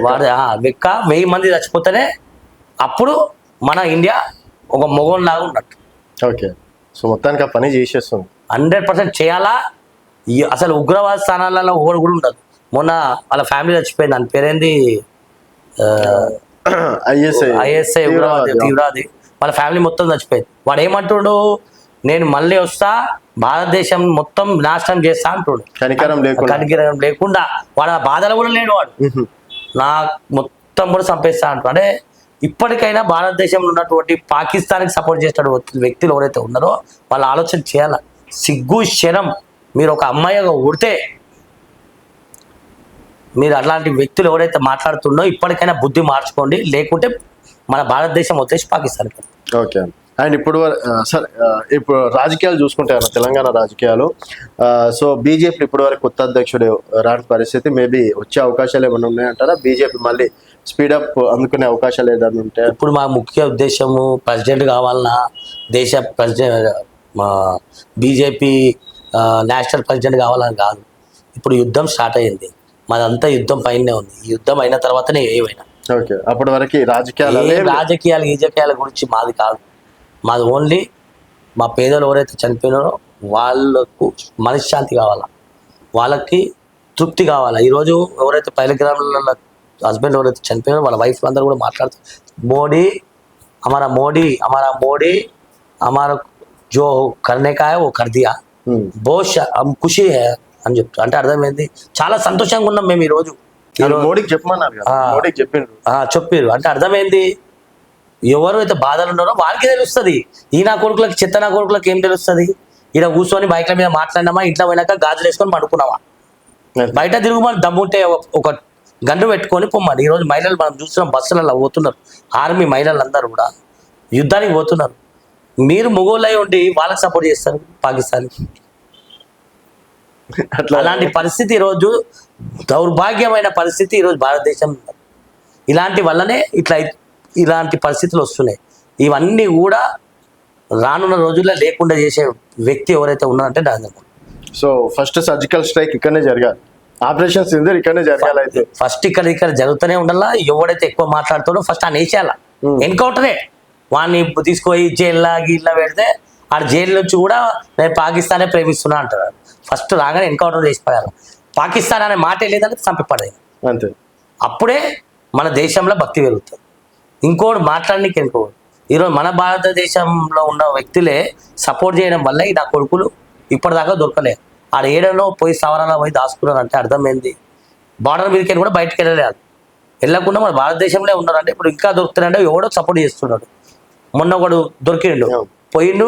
వాడు లెక్క 1000 మంది చచ్చిపోతేనే అప్పుడు మన ఇండియా ఒక మొగోన్లాగా ఉన్నట్టు. ఓకే. సో మొత్తానికి ఆ పని చేసేస్తుంది. 100% చేయాలా. అసలు ఉగ్రవాద స్థానాలలో ఒకడు కూడా ఉండదు. మొన్న వాళ్ళ ఫ్యామిలీ చచ్చిపోయింది, దాని పేరేంది, ఐఎస్ఐ తీవ్రవాది. వాళ్ళ ఫ్యామిలీ మొత్తం చచ్చిపోయింది. వాడు ఏమంటుడు, నేను మళ్ళీ వస్తా, భారతదేశం మొత్తం నాశనం చేస్తా అంటుడు. కనికరం లేకుండా వాడు ఆ బాధలు కూడా లేడు. వాడు నా మొత్తం కూడా చంపేస్తా అంటారు. అంటే ఇప్పటికైనా భారతదేశంలో ఉన్నటువంటి పాకిస్తాన్కి సపోర్ట్ చేసిన వ్యక్తులు ఎవరైతే ఉన్నారో వాళ్ళు ఆలోచన చేయాలి. సిగ్గు శరం. మీరు ఒక అమ్మాయిగా ఉడితే మీరు అట్లాంటి వ్యక్తులు ఎవరైతే మాట్లాడుతుండో ఇప్పటికైనా బుద్ధి మార్చుకోండి, లేకుంటే మన భారతదేశం వచ్చేసి పాకిస్తాన్కి. ఓకే. అండ్ ఇప్పుడు సార్ ఇప్పుడు రాజకీయాలు చూసుకుంటే తెలంగాణ రాజకీయాలు, సో బీజేపీ ఇప్పటి వరకు కొత్త అధ్యక్షుడు రాని పరిస్థితి, మేబీ వచ్చే అవకాశాలు ఏమైనా ఉన్నాయంటారా? బీజేపీ మళ్ళీ స్పీడప్ అందుకునే అవకాశాలు ఏదైనా ఉంటాయి? ఇప్పుడు మా ముఖ్య ఉద్దేశము ప్రెసిడెంట్ కావాలన్నా, దేశ ప్రెసిడెంట్ బీజేపీ నేషనల్ ప్రెసిడెంట్ కావాలని కాదు. ఇప్పుడు యుద్ధం స్టార్ట్ అయ్యింది, మాదంతా యుద్ధం పైనే ఉంది. ఈ యుద్ధం అయిన తర్వాతనే ఏమైనా. ఓకే. అప్పటి వరకు రాజకీయాల గురించి మాది కాదు. మాది ఓన్లీ మా పేదలు ఎవరైతే చనిపోయినారో వాళ్ళకు మనశ్శాంతి కావాలా, వాళ్ళకి తృప్తి కావాలా. ఈరోజు ఎవరైతే పైలగ్రాముల హస్బెండ్ ఎవరైతే చనిపోయారో వాళ్ళ వైఫ్ అందరూ కూడా మాట్లాడుతారు, మోడీ हमारा मोदी हमारा जो करने का है वो कर दिया, बहुत हम खुशी है అని చెప్తారు. అంటే అర్థమైంది, చాలా సంతోషంగా ఉన్నాం మేము ఈరోజు. మోడీకి చెప్పమన్నారు కదా, మోడీకి చెప్పారు. అంటే అర్థమైంది, ఎవరు అయితే బాధలు ఉన్నారో వాళ్ళకి తెలుస్తుంది. ఈ నా కొడుకులకి చెత్త నా కొడుకులకి ఏం తెలుస్తుంది? ఇక్కడ కూర్చొని బైక్ల మీద మాట్లాడినామా, ఇంట్లో పోయినాక గాజులు వేసుకొని పడుకున్నావా? బయట తిరుగుమని దమ్ముంటే ఒక గన్ను పెట్టుకొని పొమ్మని. ఈరోజు మహిళలు మనం చూస్తున్నాం, బస్సులలో పోతున్నారు, ఆర్మీ మహిళలు అందరూ కూడా యుద్ధానికి పోతున్నారు. మీరు మొగోళ్ళై ఉండి వాళ్ళకి సపోర్ట్ చేస్తారు పాకిస్తాన్కి. అలాంటి పరిస్థితి ఈరోజు, దౌర్భాగ్యమైన పరిస్థితి ఈరోజు భారతదేశం. ఇలాంటి వల్లనే ఇలాంటి పరిస్థితులు వస్తున్నాయి. ఇవన్నీ కూడా రానున్న రోజుల్లో లేకుండా చేసే వ్యక్తి ఎవరైతే ఉన్నారంటే Narendra Modi. So first surgical strike ఇక్కడనే జరగాలి, ఆపరేషన్ సింధూర్ ఇక్కడనే జరగాలి. అయితే ఫస్ట్ ఇక్కడ జరుగుతూనే ఉండాలా. ఎవడైతే ఎక్కువ మాట్లాడుతాడో ఫస్ట్ ఆయన వేసేయాల, ఎన్కౌంటరే. వాడిని తీసుకొని జైల్లో గీళ్ళ పెడితే ఆ జైలు నుంచి కూడా నేను పాకిస్తానే ప్రేమిస్తున్నా అంటారు. ఫస్ట్ రాగానే ఎన్కౌంటర్ చేసిపోయారు. పాకిస్తాన్ అనే మాటే లేదంటే చంపిపడేది. అంతే, అప్పుడే మన దేశంలో భక్తి పెరుగుతుంది. ఇంకోటి మాట్లాడడానికి ఇంకోటి. ఈరోజు మన భారతదేశంలో ఉన్న వ్యక్తులే సపోర్ట్ చేయడం వల్ల ఈ నా కొడుకులు ఇప్పటిదాకా దొరకలేదు. ఆడ ఏడలో పోయి సవరాలో పోయి దాచుకున్నారు. అంటే అర్థమైంది, బార్డర్ మీదకి కూడా బయటకు వెళ్ళలేదు. వెళ్ళకుండా మన భారతదేశంలో ఉన్నారంటే ఇప్పుడు ఇంకా దొరుకుతున్నారంటే ఎవడో సపోర్ట్ చేస్తున్నాడు. మొన్న ఒకడు దొరికిండు, పోయిండు,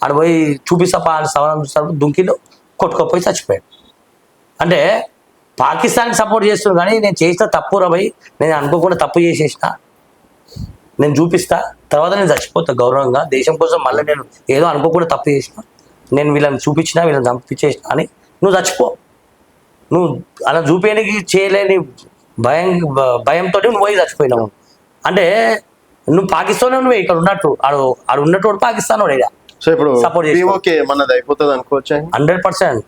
ఆడ పోయి చూపిస్తా సవరం చూస్తాడు, దుంకిండు, కొట్టుకోపోయి చచ్చిపోయాడు. అంటే పాకిస్తాన్కి సపోర్ట్ చేస్తున్నాడు. కానీ నేను చేసిన తప్పు రబై, నేను అనుకోకుండా తప్పు చేసేసిన, నేను చూపిస్తా, తర్వాత నేను చచ్చిపోతా గౌరవంగా దేశం కోసం. మళ్ళీ నేను ఏదో అనుకోకుండా తప్పు చేసిన, నేను వీళ్ళని చూపించిన, వీళ్ళని చంపించేసిన అని నువ్వు చచ్చిపో. నువ్వు అలా చూపేయడానికి చేయలేని భయంతో నువ్వు పోయి చచ్చిపోయినావు. అంటే నువ్వు పాకిస్తాన్ నువ్వు ఇక్కడ ఉన్నట్టు, ఆడు ఉన్నట్టు పాకిస్తాన్ వాడు. సో ఇప్పుడు సపోర్ట్ మనది అయిపోతుంది అనుకోవచ్చు. 100%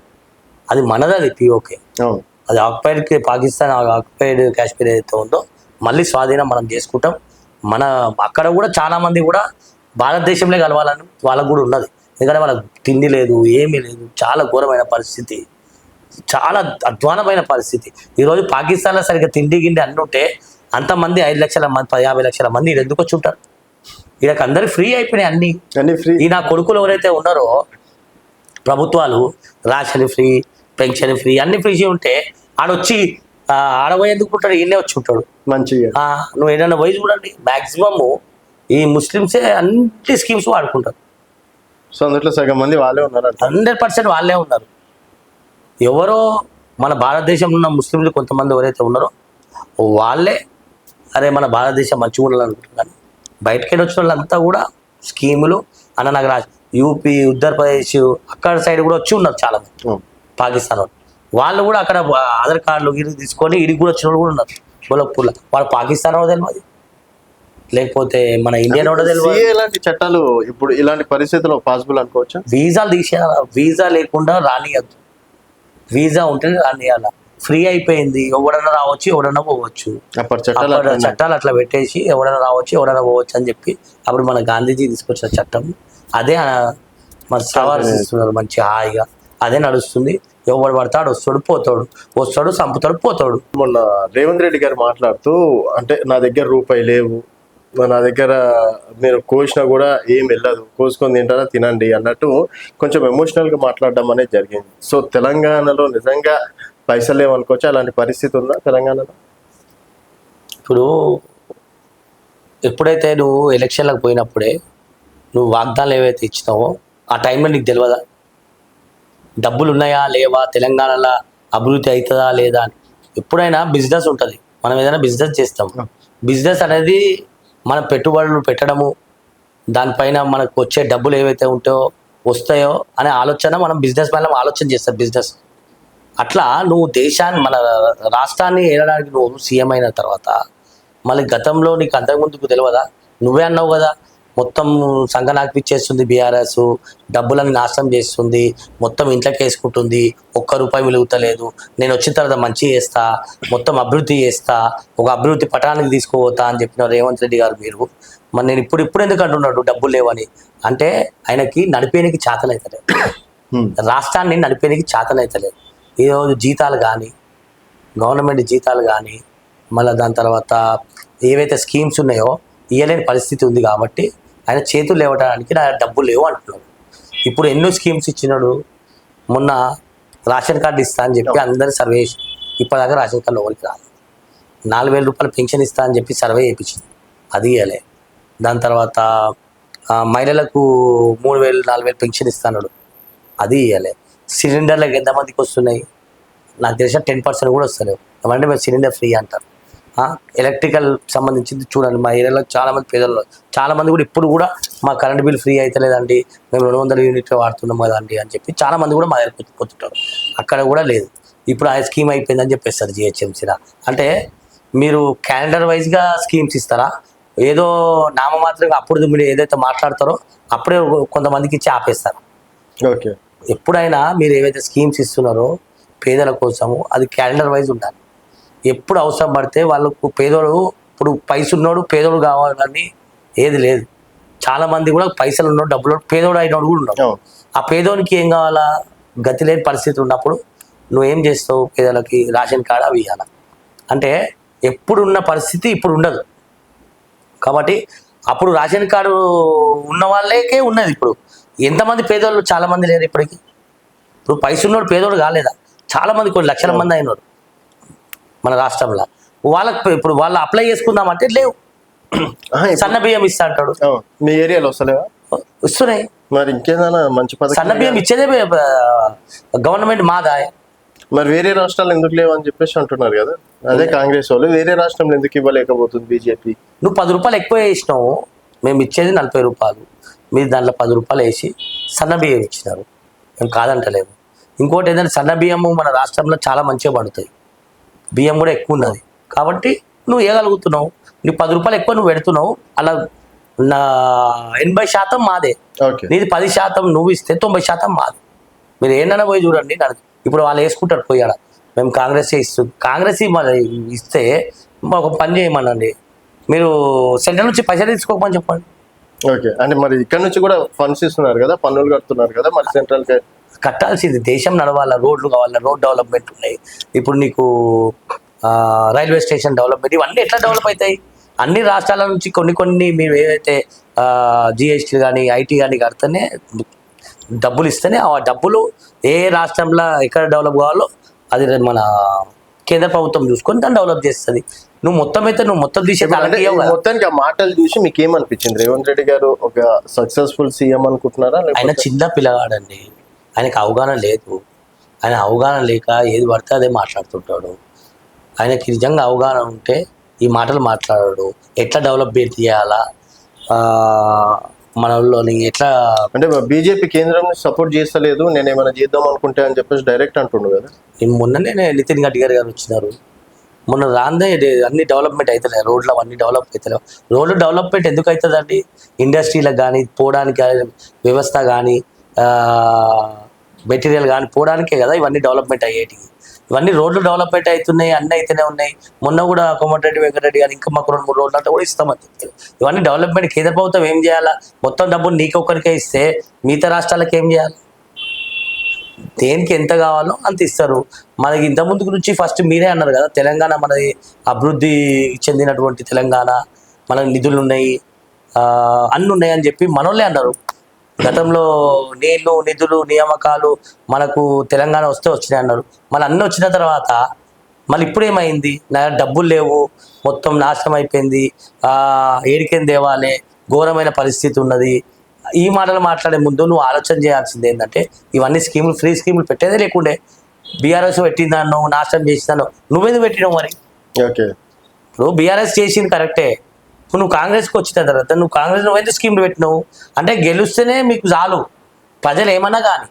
అది మనది, అది పిఓకే. అది ఆక్యుపైడ్ పాకిస్తాన్ ఆక్యుపైడ్ కాశ్మీర్ ఏదైతే ఉందో మళ్ళీ స్వాధీనం మనం చేసుకుంటాం. మన అక్కడ కూడా చాలా మంది కూడా భారతదేశంలో కలవాలని వాళ్ళకు కూడా ఉన్నది. ఎందుకంటే వాళ్ళకి తిండి లేదు, ఏమీ లేదు, చాలా ఘోరమైన పరిస్థితి, చాలా అధ్వానమైన పరిస్థితి. ఈరోజు పాకిస్తాన్లో సరిగ్గా తిండి గిండి అన్నీ ఉంటే అంతమంది 5 లక్షల మంది 50 లక్షల మంది ఇక్కడ ఎందుకు వచ్చి ఉంటారు? వీళ్ళకి అందరికి ఫ్రీ అయిపోయినాయి అన్ని ఫ్రీ. ఈ నా కొడుకులు ఎవరైతే ఉన్నారో ప్రభుత్వాలు రేషన్ ఫ్రీ, పెన్షన్ ఫ్రీ, అన్ని ఫ్రీ ఉంటే ఆడొచ్చి ఆడపోయి ఎందుకు ఉంటాడు? ఈయనే వచ్చి ఉంటాడు మంచిగా. నువ్వు ఏదైనా పోయి చూడండి, మ్యాక్సిమమ్ ఈ ముస్లిమ్సే అన్ని స్కీమ్స్ వాడుకుంటారు. సో అందులో సగం మంది వాళ్ళే ఉన్నారు, 100% వాళ్ళే ఉన్నారు. ఎవరో మన భారతదేశంలో ఉన్న ముస్లింలు కొంతమంది ఎవరైతే ఉన్నారో వాళ్ళే అరే మన భారతదేశం మంచిగా ఉండాలనుకుంటున్నారు. కానీ బయటకి వెళ్ళి వచ్చిన వాళ్ళంతా కూడా స్కీములు అన్న నాకు యూపీ, ఉత్తరప్రదేశ్ అక్కడ సైడ్ కూడా వచ్చి ఉన్నారు చాలా మంది పాకిస్తాన్ వాళ్ళు కూడా అక్కడ ఆధార్ కార్డులు గిరి తీసుకొని ఇడికి కూడా వచ్చిన వాళ్ళు కూడా ఉన్నారు. గోలపూర్లో వాళ్ళు పాకిస్తాన్ వాడు తెలియదు, లేకపోతే మన ఇండియన్ వాడు తెలియదు. ఇలాంటి చట్టాలు ఇప్పుడు ఇలాంటి పరిస్థితుల్లో పాసిబుల్ అనుకోవచ్చు. వీసాలు తీసేయాల, వీసా లేకుండా రానియద్దు, వీసా ఉంటేనే రానియాల. ఫ్రీ అయిపోయింది, ఎవడన్నా రావచ్చు ఎవడన్నా పోవచ్చు. చట్టాలు అట్లా పెట్టేసి ఎవడన్నా రావచ్చు ఎవడన్నా పోవచ్చు అని చెప్పి అప్పుడు మన గాంధీజీ తీసుకొచ్చిన చట్టం అదే మన సవారిస్తున్నారు మంచి హాయిగా, అదే నడుస్తుంది. ఎవడు పడతాడు వస్తాడు చంపుతాడు పోతాడు. మొన్న రేవంత్ రెడ్డి గారు మాట్లాడుతూ అంటే నా దగ్గర రూపాయి లేవు, నా దగ్గర మీరు కోసినా కూడా ఏం వెళ్ళదు, కోసుకొని తింటారా తినండి అన్నట్టు కొంచెం ఎమోషనల్గా మాట్లాడడం అనేది జరిగింది. సో తెలంగాణలో నిజంగా పైసలు లేవనుకోవచ్చు, అలాంటి పరిస్థితి ఉందా తెలంగాణలో? ఇప్పుడు ఎప్పుడైతే నువ్వు ఎలక్షన్లకు పోయినప్పుడే నువ్వు వాగ్దానాలు ఏవైతే ఇచ్చినావో ఆ టైంలో నీకు తెలియదా డబ్బులు ఉన్నాయా లేవా, తెలంగాణలో అభివృద్ధి అవుతుందా లేదా అని? ఎప్పుడైనా బిజినెస్ ఉంటుంది, మనం ఏదైనా బిజినెస్ చేస్తాం. బిజినెస్ అనేది మనం పెట్టుబడులు పెట్టడము, దానిపైన మనకు వచ్చే డబ్బులు ఏవైతే వస్తాయో అనే ఆలోచన మనం బిజినెస్ పైన ఆలోచన చేస్తాం. బిజినెస్ అట్లా నువ్వు దేశాన్ని మన రాష్ట్రాన్ని ఏలడానికి నువ్వు సీఎం అయిన తర్వాత మళ్ళీ గతంలో నీకు అంతకుముందుకు తెలియదా? నువ్వే అన్నావు కదా మొత్తం సంగనాకిచ్చేస్తుంది బీఆర్ఎస్, డబ్బులను నాశనం చేస్తుంది, మొత్తం ఇంట్లోకి వేసుకుంటుంది, ₹1 మిలుగుతలేదు, నేను వచ్చిన తర్వాత మంచి చేస్తా, మొత్తం అభివృద్ధి చేస్తా, ఒక అభివృద్ధి పటానికి తీసుకుపోతా అని చెప్పిన రేవంత్ రెడ్డి గారు మీరు. మరి నేను ఇప్పుడు ఎందుకు అంటున్నాడు డబ్బులు లేవని? అంటే ఆయనకి నడిపేయడానికి చేతనైతలేదు, రాష్ట్రాన్ని నడిపేయడానికి చేతనైతలేదు. ఈరోజు జీతాలు కానీ గవర్నమెంట్ జీతాలు కానీ మళ్ళీ దాని తర్వాత ఏవైతే స్కీమ్స్ ఉన్నాయో ఇవ్వలేని పరిస్థితి ఉంది కాబట్టి ఆయన చేతులు లేవడానికి నా డబ్బులు లేవు అంటున్నాడు. ఇప్పుడు ఎన్నో స్కీమ్స్ ఇచ్చినాడు. మొన్న రేషన్ కార్డు ఇస్తా అని చెప్పి అందరు సర్వే చేసి ఇప్పటిదాకా రేషన్ కార్డు ఎవరికి రాదు. 4,000 రూపాయలు పెన్షన్ ఇస్తా అని చెప్పి సర్వే చేయించింది, అది ఇవ్వలే. దాని తర్వాత మహిళలకు 3,000 4,000 పెన్షన్ ఇస్తాడు, అది ఇవ్వలే. సిలిండర్లకు ఎంతమందికి వస్తున్నాయి నాకు తెలిసిన 10% కూడా వస్తలేవు. ఏమంటే మేము సిలిండర్ ఫ్రీ అంటారు. ఎలక్ట్రికల్ సంబంధించింది చూడండి, మా ఏరియాలో చాలామంది పేదలు చాలామంది కూడా ఇప్పుడు కూడా మా కరెంట్ బిల్ ఫ్రీ అయితే లేదండి, మేము 200 యూనిట్లు వాడుతున్నాం కదండి అని చెప్పి చాలామంది కూడా మా దగ్గర పోతుంటారు. అక్కడ కూడా లేదు. ఇప్పుడు ఆ స్కీమ్ అయిపోయిందని చెప్పేస్తారు జిహెచ్ఎంసీలో. అంటే మీరు క్యాలెండర్ వైజ్గా స్కీమ్స్ ఇస్తారా, ఏదో నామమాత్రంగా అప్పుడు మీరు ఏదైతే మాట్లాడతారో అప్పుడే కొంతమందికి ఇచ్చి ఆపేస్తారు. ఓకే, ఎప్పుడైనా మీరు ఏవైతే స్కీమ్స్ ఇస్తున్నారో పేదల కోసము అది క్యాలెండర్ వైజ్ ఉండాలి. ఎప్పుడు అవసరం పడితే వాళ్ళకు పేదోడు, ఇప్పుడు పైసలున్నోడు పేదోడు కావాలని ఏది లేదు. చాలామంది కూడా పైసలు ఉన్నాడు డబ్బులు పేదోడు అయినోడు కూడా ఉన్నాడు. ఆ పేదోనికి ఏం కావాలా, గతి లేని పరిస్థితి ఉన్నప్పుడు నువ్వేం చేస్తావు, పేదలకి రేషన్ కార్డు అవి ఇవ్వాలి. అంటే ఎప్పుడు ఉన్న పరిస్థితి ఇప్పుడు ఉండదు కాబట్టి అప్పుడు రేషన్ కార్డు ఉన్న వాళ్ళకే ఉన్నది. ఇప్పుడు ఎంతమంది పేదోళ్ళు చాలామంది లేరు ఇప్పటికి. ఇప్పుడు పైసలున్నోడు పేదోడు కాలేదా, చాలామంది కొన్ని లక్షల మంది అయినారు మన రాష్ట్రంలో. వాళ్ళకి ఇప్పుడు వాళ్ళు అప్లై చేసుకుందామంటే లేవు. సన్న బియ్యం ఇస్తా అంటాడు, మీ ఏరియాలో వస్తలేవా? ఇస్తున్నాయి. మరి ఇంకేదైనా మంచి పథకం సన్న బియ్యం ఇచ్చేదే గవర్నమెంట్ మాదా. మరి వేరే రాష్ట్రాలు ఎందుకు లేవు అని చెప్పేసి అంటున్నారు కదా, అదే కాంగ్రెస్ వాళ్ళు. వేరే రాష్ట్రంలో ఎందుకు ఇవ్వలేకపోతుంది బీజేపీ? నువ్వు 10 రూపాయలు ఎక్కువ వేసినావు, మేము ఇచ్చేది 40 రూపాయలు, మీరు దాంట్లో 10 రూపాయలు వేసి సన్న బియ్యం ఇచ్చినారు, మేము కాదంటలేము. ఇంకోటి ఏంటంటే సన్న బియ్యము మన రాష్ట్రంలో చాలా మంచిగా పడుతాయి, బియ్యం కూడా ఎక్కువ ఉన్నది కాబట్టి నువ్వు వేయగలుగుతున్నావు. నీకు 10 రూపాయలు ఎక్కువ నువ్వు పెడుతున్నావు, అలా 80% మాదే, నీది 10% నువ్వు ఇస్తే 90% మాది. మీరు ఏంటన్నా పోయి చూడండి. ఇప్పుడు వాళ్ళు వేసుకుంటారు పోయాడ, మేము కాంగ్రెస్ ఇస్తుంది, కాంగ్రెస్ మరి ఇస్తే ఒక పని చేయమనండి, మీరు సెంట్రల్ నుంచి పైసలు తీసుకోమని చెప్పండి. ఓకే, అంటే మరి ఇక్కడ నుంచి కూడా ఫండ్స్ ఇస్తున్నారు కదా, పన్నులు కడుతున్నారు కదా, మరి సెంట్రల్ కట్టాల్సింది. దేశం నడవాలా, రోడ్లు కావాలా, రోడ్ డెవలప్మెంట్ ఉన్నాయి. ఇప్పుడు నీకు రైల్వే స్టేషన్ డెవలప్మెంట్, ఇవన్నీ ఎట్లా డెవలప్ అవుతాయి? అన్ని రాష్ట్రాల నుంచి కొన్ని మీరు ఏదైతే జిఎస్టీ కానీ ఐటీ కానీ కడితేనే డబ్బులు ఇస్తేనే ఆ డబ్బులు ఏ రాష్ట్రంలో ఎక్కడ డెవలప్ కావాలో అది మన కేంద్ర ప్రభుత్వం చూసుకొని దాన్ని డెవలప్ చేస్తుంది. నువ్వు మొత్తం తీసే మొత్తానికి ఆ మాటలు చూసి మీకు ఏమనిపించింది? రేవంత్ రెడ్డి గారు ఒక సక్సెస్ఫుల్ సీఎం అనుకుంటున్నారా? ఆయన చిన్న పిల్లగాడండి, ఆయనకు అవగాహన లేదు. ఆయన అవగాహన లేక ఏది పడితే అదే మాట్లాడుతుంటాడు. ఆయనకి నిజంగా అవగాహన ఉంటే ఈ మాటలు మాట్లాడాడు. ఎట్లా డెవలప్మెంట్ చేయాలా, మనలోని ఎట్లా, అంటే బీజేపీ కేంద్రం సపోర్ట్ చేస్తలేదు, నేను ఏమైనా చేద్దాం అనుకుంటే అని చెప్పేసి డైరెక్ట్ అంటుండు కదా. మొన్ననే నితిన్ గడ్కరీ గారు వచ్చినారు, మొన్న రాందే అన్ని డెవలప్మెంట్ అవుతలేదు, రోడ్లు అవన్నీ డెవలప్ అవుతలేవు. రోడ్లు డెవలప్మెంట్ ఎందుకు అవుతుందండి? ఇండస్ట్రీలకు కానీ పోవడానికి వ్యవస్థ కానీ మెటీరియల్ కానీ పోవడానికే కదా ఇవన్నీ డెవలప్మెంట్ అయ్యేటి. ఇవన్నీ రోడ్లు డెవలప్మెంట్ అవుతున్నాయి, అన్నీ అయితేనే ఉన్నాయి. మొన్న కూడా కోమటిరెడ్డి వెంకటరెడ్డి గారు ఇంకా మాకు 2-3 రోడ్లు అంటే కూడా ఇస్తామని చెప్తారు. ఇవన్నీ డెవలప్మెంట్ కేంద్ర ప్రభుత్వం ఏం చేయాలా? మొత్తం డబ్బులు నీకు ఒక్కరికే ఇస్తే మిగతా రాష్ట్రాలకు ఏం చేయాలి? దేనికి ఎంత కావాలో అంత ఇస్తారు. మనకి ఇంతకుముందు గురించి ఫస్ట్ మీరే అన్నారు కదా, తెలంగాణ మనది అభివృద్ధి చెందినటువంటి తెలంగాణ, మనకు నిధులు ఉన్నాయి, అన్నీ ఉన్నాయి అని చెప్పి మనోళ్ళే అన్నారు. గతంలో నీళ్లు నిధులు నియామకాలు మనకు తెలంగాణ వస్తే వచ్చినాయి అన్నారు. మళ్ళీ అన్నీ వచ్చిన తర్వాత మళ్ళీ ఇప్పుడు ఏమైంది? నా డబ్బులు లేవు, మొత్తం నాశనం అయిపోయింది, ఏడికేం దేవాలే, ఘోరమైన పరిస్థితి ఉన్నది. ఈ మాటలు మాట్లాడే ముందు నువ్వు ఆలోచన చేయాల్సింది ఏంటంటే, ఇవన్నీ స్కీములు ఫ్రీ స్కీములు పెట్టేదే లేకుండే. బీఆర్ఎస్ పెట్టిందాను, నాశనం చేసిందాను, నువ్వేది పెట్టినావు మరి? ఓకే, ఇప్పుడు బీఆర్ఎస్ చేసింది కరెక్టే, ఇప్పుడు నువ్వు కాంగ్రెస్కి వచ్చిన తర్వాత నువ్వు కాంగ్రెస్ నువ్వైతే స్కీమ్లు పెట్టినావు అంటే గెలుస్తేనే మీకు చాలు, ప్రజలు ఏమన్నా కానీ,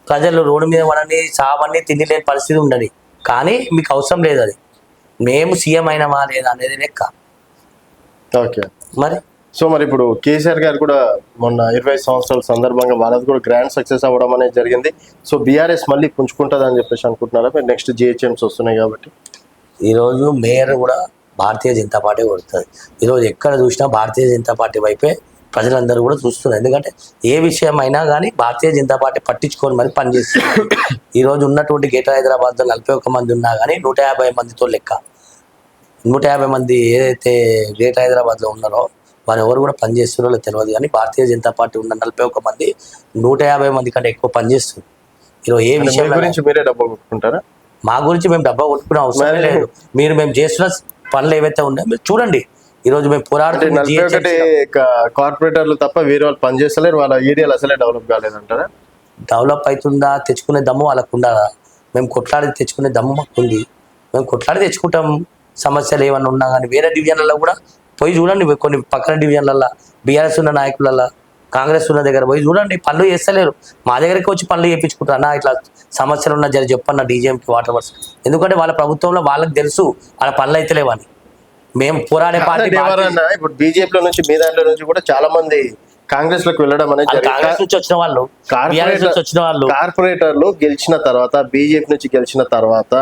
ప్రజలు రోడ్డు మీద పడని చావని తిండి లేని పరిస్థితి ఉండదు. కానీ మీకు అవసరం లేదు అది, మేము సీఎం అయినామా లేదా అనేది లెక్క. ఓకే, మరి మరి ఇప్పుడు కేసీఆర్ గారు కూడా మొన్న 25 సంవత్సరాల సందర్భంగా వాళ్ళది కూడా గ్రాండ్ సక్సెస్ అవ్వడం అనేది జరిగింది. సో బీఆర్ఎస్ మళ్ళీ పుంజుకుంటుంది అని చెప్పేసి అనుకుంటున్నారా మీరు? నెక్స్ట్ జిహెచ్ఎంస్ వస్తున్నాయి కాబట్టి ఈరోజు మేయర్ కూడా భారతీయ జనతా పార్టీ కొడుతుంది. ఈరోజు ఎక్కడ చూసినా భారతీయ జనతా పార్టీ వైపే ప్రజలందరూ కూడా చూస్తున్నారు. ఎందుకంటే ఏ విషయం అయినా కానీ భారతీయ జనతా పార్టీ పట్టించుకొని మరి పనిచేస్తుంది. ఈరోజు ఉన్నటువంటి గ్రేటర్ హైదరాబాద్లో 41 మంది ఉన్నా కానీ 150 మందితో లెక్క. 150 మంది ఏదైతే గ్రేటర్ హైదరాబాద్లో ఉన్నారో వారు ఎవరు కూడా పనిచేస్తున్నారో తెలియదు. కానీ భారతీయ జనతా పార్టీ ఉన్న 41 మంది 150 మంది కంటే ఎక్కువ పనిచేస్తుంది. ఈరోజు ఏ విషయం గురించి మీరే డబ్బా కొట్టుకుంటారా? మా గురించి మేము డబ్బా కొట్టుకునే అవసరం లేదు. మేము చేస్తున్న పనులు ఏవైతే ఉన్నాయో మీరు చూడండి. ఈరోజు మేము పోరాడుతున్న కార్పొరేటర్లు తప్ప వేరే వాళ్ళు పనిచేస్తలేరు, వాళ్ళ ఏరియాలు అసలే డెవలప్ కాలేదంటారా? డెవలప్ అవుతుందా, తెచ్చుకునే దమ్ము వాళ్ళకు ఉండాలా? మేము కొట్లాడి తెచ్చుకునే దమ్ము మాకు ఉంది. మేము కొట్లాడి తెచ్చుకుంటాం. సమస్యలు ఏమన్నా ఉన్నా కానీ వేరే డివిజన్లలో కూడా పోయి చూడండి. కొన్ని పక్కన డివిజన్లలో బీఆర్ఎస్ ఉన్న నాయకులలో, కాంగ్రెస్ ఉన్న దగ్గర పోయి చూడండి. పనులు చేస్తలేరు. మా దగ్గరికి వచ్చి పనులు చేయించుకుంటారు. అన్న ఇట్లా సమస్యలు ఉన్న జర చెప్పన్న డీజీఎంకి వాటర్ వర్క్స్. ఎందుకంటే వాళ్ళ ప్రభుత్వంలో వాళ్ళకి తెలుసు వాళ్ళ పనులు అయితే లేవని. మేము పోరాడే పార్టీ ఇప్పుడు బీజేపీలో నుంచి మీ దాంట్లో నుంచి కూడా చాలా మంది కాంగ్రెస్ లోకి వెళ్ళడం అనేది కాంగ్రెస్ నుంచి వచ్చిన వాళ్ళు, బీఆర్ఎస్ నుంచి వచ్చిన వాళ్ళు, కార్పొరేటర్లు గెలిచిన తర్వాత బీజేపీ నుంచి గెలిచిన తర్వాత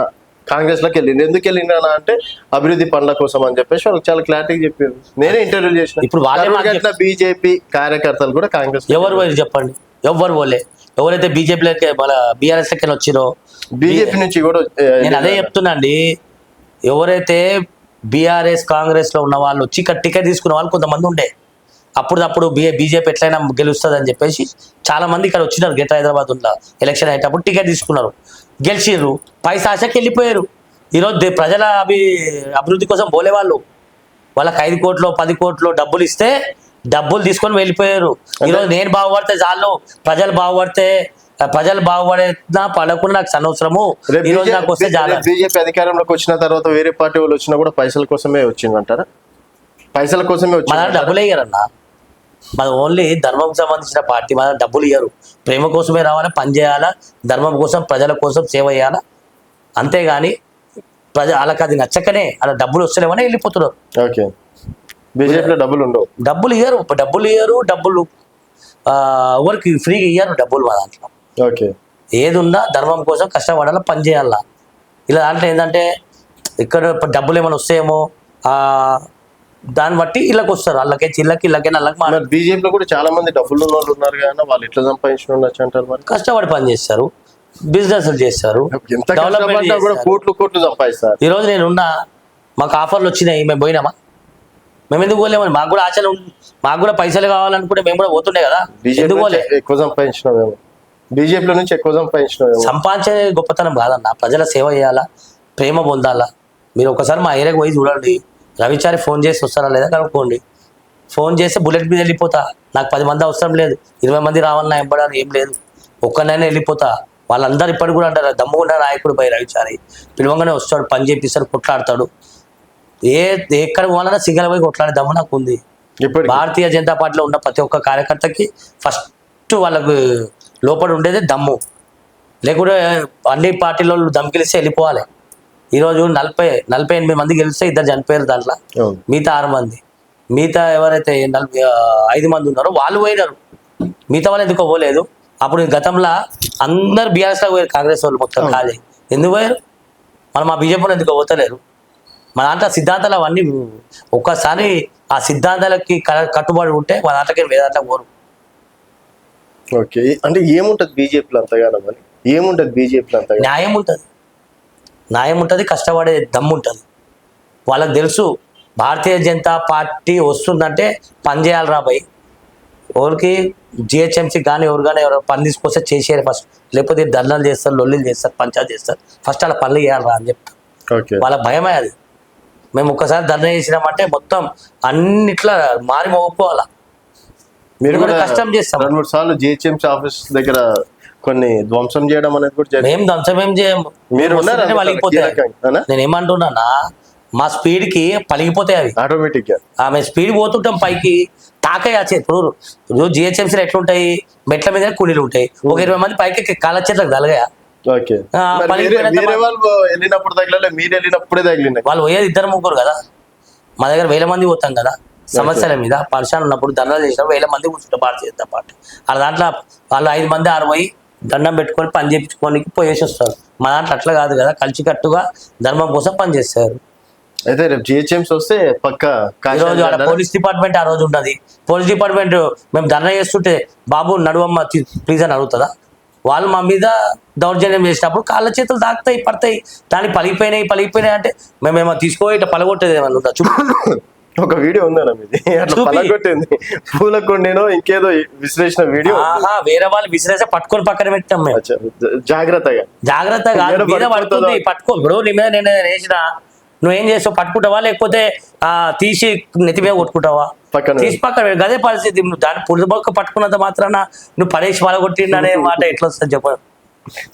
కాంగ్రెస్ లోకి వెళ్ళింది. ఎందుకు వెళ్ళినా అంటే అభివృద్ధి పనుల కోసం అని చెప్పేసి వాళ్ళకి చాలా క్లారిటీగా చెప్పారు. నేనే ఇంటర్వ్యూ చేసిన. ఇప్పుడు వాళ్ళే బీజేపీ కార్యకర్తలు కూడా కాంగ్రెస్ ఎవరు పోయి చెప్పండి, ఎవరు పోలే. ఎవరైతే బీజేపీలోకి మన బీఆర్ఎస్ లెక్కన వచ్చిరో బీజేపీ నుంచి కూడా నేను అదే చెప్తున్నా అండి. ఎవరైతే బీఆర్ఎస్ కాంగ్రెస్ లో ఉన్న వాళ్ళు వచ్చి ఇక్కడ టికెట్ తీసుకున్న వాళ్ళు కొంతమంది ఉండే. అప్పుడు బీజేపీ ఎట్లయినా గెలుస్తుంది అని చెప్పేసి చాలా మంది ఇక్కడ వచ్చినారు. గ్రేటర్ హైదరాబాద్ ఉన్న ఎలక్షన్ అయ్యేటప్పుడు టికెట్ తీసుకున్నారు, గెలిచిర్రు, పైసా ఆశకి వెళ్ళిపోయారు. ఈరోజు ప్రజల అభివృద్ధి కోసం పోలే వాళ్ళు. వాళ్ళకి 5 కోట్లు 10 కోట్లు డబ్బులు ఇస్తే డబ్బులు తీసుకొని వెళ్ళిపోయారు. ఈరోజు నేను బాగుపడితే చాలు, ప్రజలు బాగుపడేనా పడకుండా నాకు అనవసరము. ఈ రోజు నాకు వస్తే చాలా. బీజేపీ అధికారంలోకి వచ్చిన తర్వాత వేరే పార్టీ వాళ్ళు వచ్చినా కూడా పైసల కోసమే వచ్చిందంటారా? పైసల కోసమే మన డబ్బులు ఇయ్యారన్నా. మన ఓన్లీ ధర్మం సంబంధించిన పార్టీ. మన డబ్బులు ఇయ్యరు. ప్రేమ కోసమే రావాలా, పని చేయాలా, ధర్మం కోసం ప్రజల కోసం సేవ చేయాలా. అంతేగాని వాళ్ళకి అది నచ్చకనే అలా డబ్బులు వస్తలేమని వెళ్ళిపోతున్నారు. ఓకే, బీజేపీలో డబ్బులు ఉండవు, డబ్బులు ఇయ్యరు. డబ్బులు ఎవరికి ఫ్రీగా ఇయ్యరు డబ్బులు మా దాంట్లో. ఓకే, ఏది ఉన్నా ధర్మం కోసం కష్టపడాలా, పని చేయాలా. ఇలా దాంట్లో ఏంటంటే ఇక్కడ డబ్బులు ఏమైనా వస్తాయేమో దాన్ని బట్టి ఇళ్ళకి వస్తారు. వాళ్ళకే ఇళ్ళకి నల్లకి. బీజేపీలో కూడా చాలా మంది డబ్బులు ఉన్న వాళ్ళు ఉన్నారు కానీ వాళ్ళు ఎట్లా సంపాదించిన ఉండొచ్చు అంటారు? మరి కష్టపడి పని చేస్తారు, బిజినెస్ చేస్తారు, కోట్లు సంపాదిస్తారు. ఈ రోజు నేనున్నా, మాకు ఆఫర్లు వచ్చినాయి, మేము పోయినామా? మేము ఎందుకు పోలేమని? మాకు కూడా ఆశలు, మాకు కూడా పైసలు కావాలనుకుంటే మేము కూడా పోతుండే కదా. ఎందుకు పోలే? ఎక్కువ సంపాదించినామేమో, బీజేపీలో నుంచి ఎక్కువ సంపాదించినామేమో. సంపాదించే గొప్పతనం కాదన్న, ప్రజల సేవ చేయాలా, ప్రేమ పొందాలా. మీరు ఒకసారి మా ఏరియాకి పోయి చూడండి. రవిచారి ఫోన్ చేసి వస్తారా లేదా కనుక్కోండి. ఫోన్ చేస్తే బుల్లెట్ మీద వెళ్ళిపోతా. నాకు 10 మంది అవసరం లేదు, 20 మంది రావాలన్నా ఇవ్వడానికి ఏం లేదు, ఒక్కనైనా వెళ్ళిపోతా. వాళ్ళందరూ ఇప్పటికి కూడా అంటారు దమ్ముగుండా నాయకుడు పై రవిచారి. పిలవంగానే వస్తాడు, పని చేపిస్తాడు, కొట్లాడతాడు. ఎక్కడ పోవాలన్నా సింగల్ పోయి కొట్లాడే దమ్ము నాకు ఉంది. భారతీయ జనతా పార్టీలో ఉన్న ప్రతి ఒక్క కార్యకర్తకి ఫస్ట్ వాళ్ళకు లోపల ఉండేది దమ్ము. లేకుంటే అన్ని పార్టీలో దమ్ము గెలిస్తే వెళ్ళిపోవాలి. ఈరోజు 48 మంది గెలిస్తే 2 చనిపోయారు. దాంట్లో మిగతా 6 మంది, మిగతా ఎవరైతే 5 మంది ఉన్నారో వాళ్ళు పోయినారు. మిగతా వాళ్ళు ఎందుకో పోలేదు. అప్పుడు గతంలో అందరు బీఆర్ఎస్ లో పోయారు, కాంగ్రెస్ వాళ్ళు మొత్తం ఖాళీ. ఎందుకు పోయారు? మనం మా బీజేపీలో ఎందుకో పోతలేరు. మన దాంట్లో సిద్ధాంతాలు అవన్నీ ఒక్కసారి ఆ సిద్ధాంతాలకి కట్టుబడి ఉంటే మన దాంట్లోకి వేదాంట్లో పోరు. ఓకే, అంటే ఏముంటది బీజేపీలో అంతగానో? మరి ఏముంటది బీజేపీలో అంతగా? న్యాయం ఉంటుంది, కష్టపడే దమ్ము ఉంటుంది. వాళ్ళకి తెలుసు భారతీయ జనతా పార్టీ వస్తుందంటే పని చేయాలి రాబోయ్. ఎవరికి జిహెచ్ఎంసీ కానీ ఎవరు పని తీసుకొస్తే చేసేయాలి ఫస్ట్. లేకపోతే ధర్నాలు చేస్తారు, లొల్లిలు చేస్తారు, పంచాయతీ చేస్తారు. ఫస్ట్ అలా పనులు చేయాలి అని చెప్తారు. వాళ్ళ భయమే అది. మేము ఒక్కసారి ధర్నా చేసినామంటే మొత్తం అన్నిట్లా మారి మోగిపోవాలా. మీరు కూడా కష్టం చేస్తాం. 2-3 సార్లు జిహెచ్ఎంసీ ఆఫీస్ దగ్గర కొన్ని ధ్వంసం చేయడం అనేది కూడా మేము ధ్వంసం ఏం చేయము. పలిగిపోతాయి. నేను ఏమంటున్నానా, మా స్పీడ్ కి పలిగిపోతాయి అవి ఆటోమేటిక్ గా. మేము స్పీడ్ పోతుంటాం పైకి తాకయ్యాచే. ఇప్పుడు జిహెచ్ఎంసీలు ఎట్లుంటాయి, మెట్ల మీద కూలీలు ఉంటాయి. ఒక 20 మంది పైకి కాళ్ళ చెట్లకు తలగా. వెళ్ళినప్పుడు తగిలే, మీరు వెళ్ళినప్పుడే తగిలినాయి. వాళ్ళు పోయేది 2-3 కదా. మా దగ్గర 1000 మంది పోతాం కదా. సమస్యల మీద పరిశాన్ ఉన్నప్పుడు దండాలు చేసినప్పుడు 1000 మంది కూర్చుంటారు భారతీయ జనతా పార్టీ. అలా దాంట్లో వాళ్ళు 5 మంది 6 పోయి దండం పెట్టుకొని పని చేయించుకోనికి పోయేసి వస్తారు. మా దాంట్లో అట్లా కాదు కదా, కలిసికట్టుగా ధర్మం కోసం పనిచేస్తారు. అయితే రేపు జిహెచ్ఎంసీ వస్తే పక్క ఈ రోజు ఆడ పోలీస్ డిపార్ట్మెంట్ ఆ రోజు ఉన్నది. పోలీస్ డిపార్ట్మెంట్ మేము ధర్నా చేస్తుంటే బాబు నడువమ్మ ప్లీజ్ అని అడుగుతుందా? వాళ్ళు మా మీద దౌర్జన్యం చేసినప్పుడు కాళ్ళ చేతులు తాకుతాయి, పడతాయి, దాన్ని పలిగిపోయినాయి అంటే మేమేమో తీసుకో ఇట్లా పలగొట్టేది ఏమన్నా ఉందా? ఒక వీడియో ఉందన్న మీది అట్లా పలగొట్టింది పూలకొండేనో ఇంకేదో విశ్లేషణ వీడియో. వేరే వాళ్ళు విసిరేసే పట్టుకొని పక్కన పెట్టాం మేము. జాగ్రత్తగా మీద పడుతుంది పట్టుకో. ఇప్పుడు నీ మీద నేను వేసిన నువ్వేం చేస్తావు? పట్టుకుంటావా లేకపోతే తీసి నెత్తి మీద కొట్టుకుంటావా? తీసి పక్కన గదే పరిస్థితి. నువ్వు దాన్ని పులిబొక్క పట్టుకున్నంత మాత్రాన నువ్వు పడేసి పలగొట్టిండు అనే మాట ఎట్లా వస్తుంది చెప్పండి.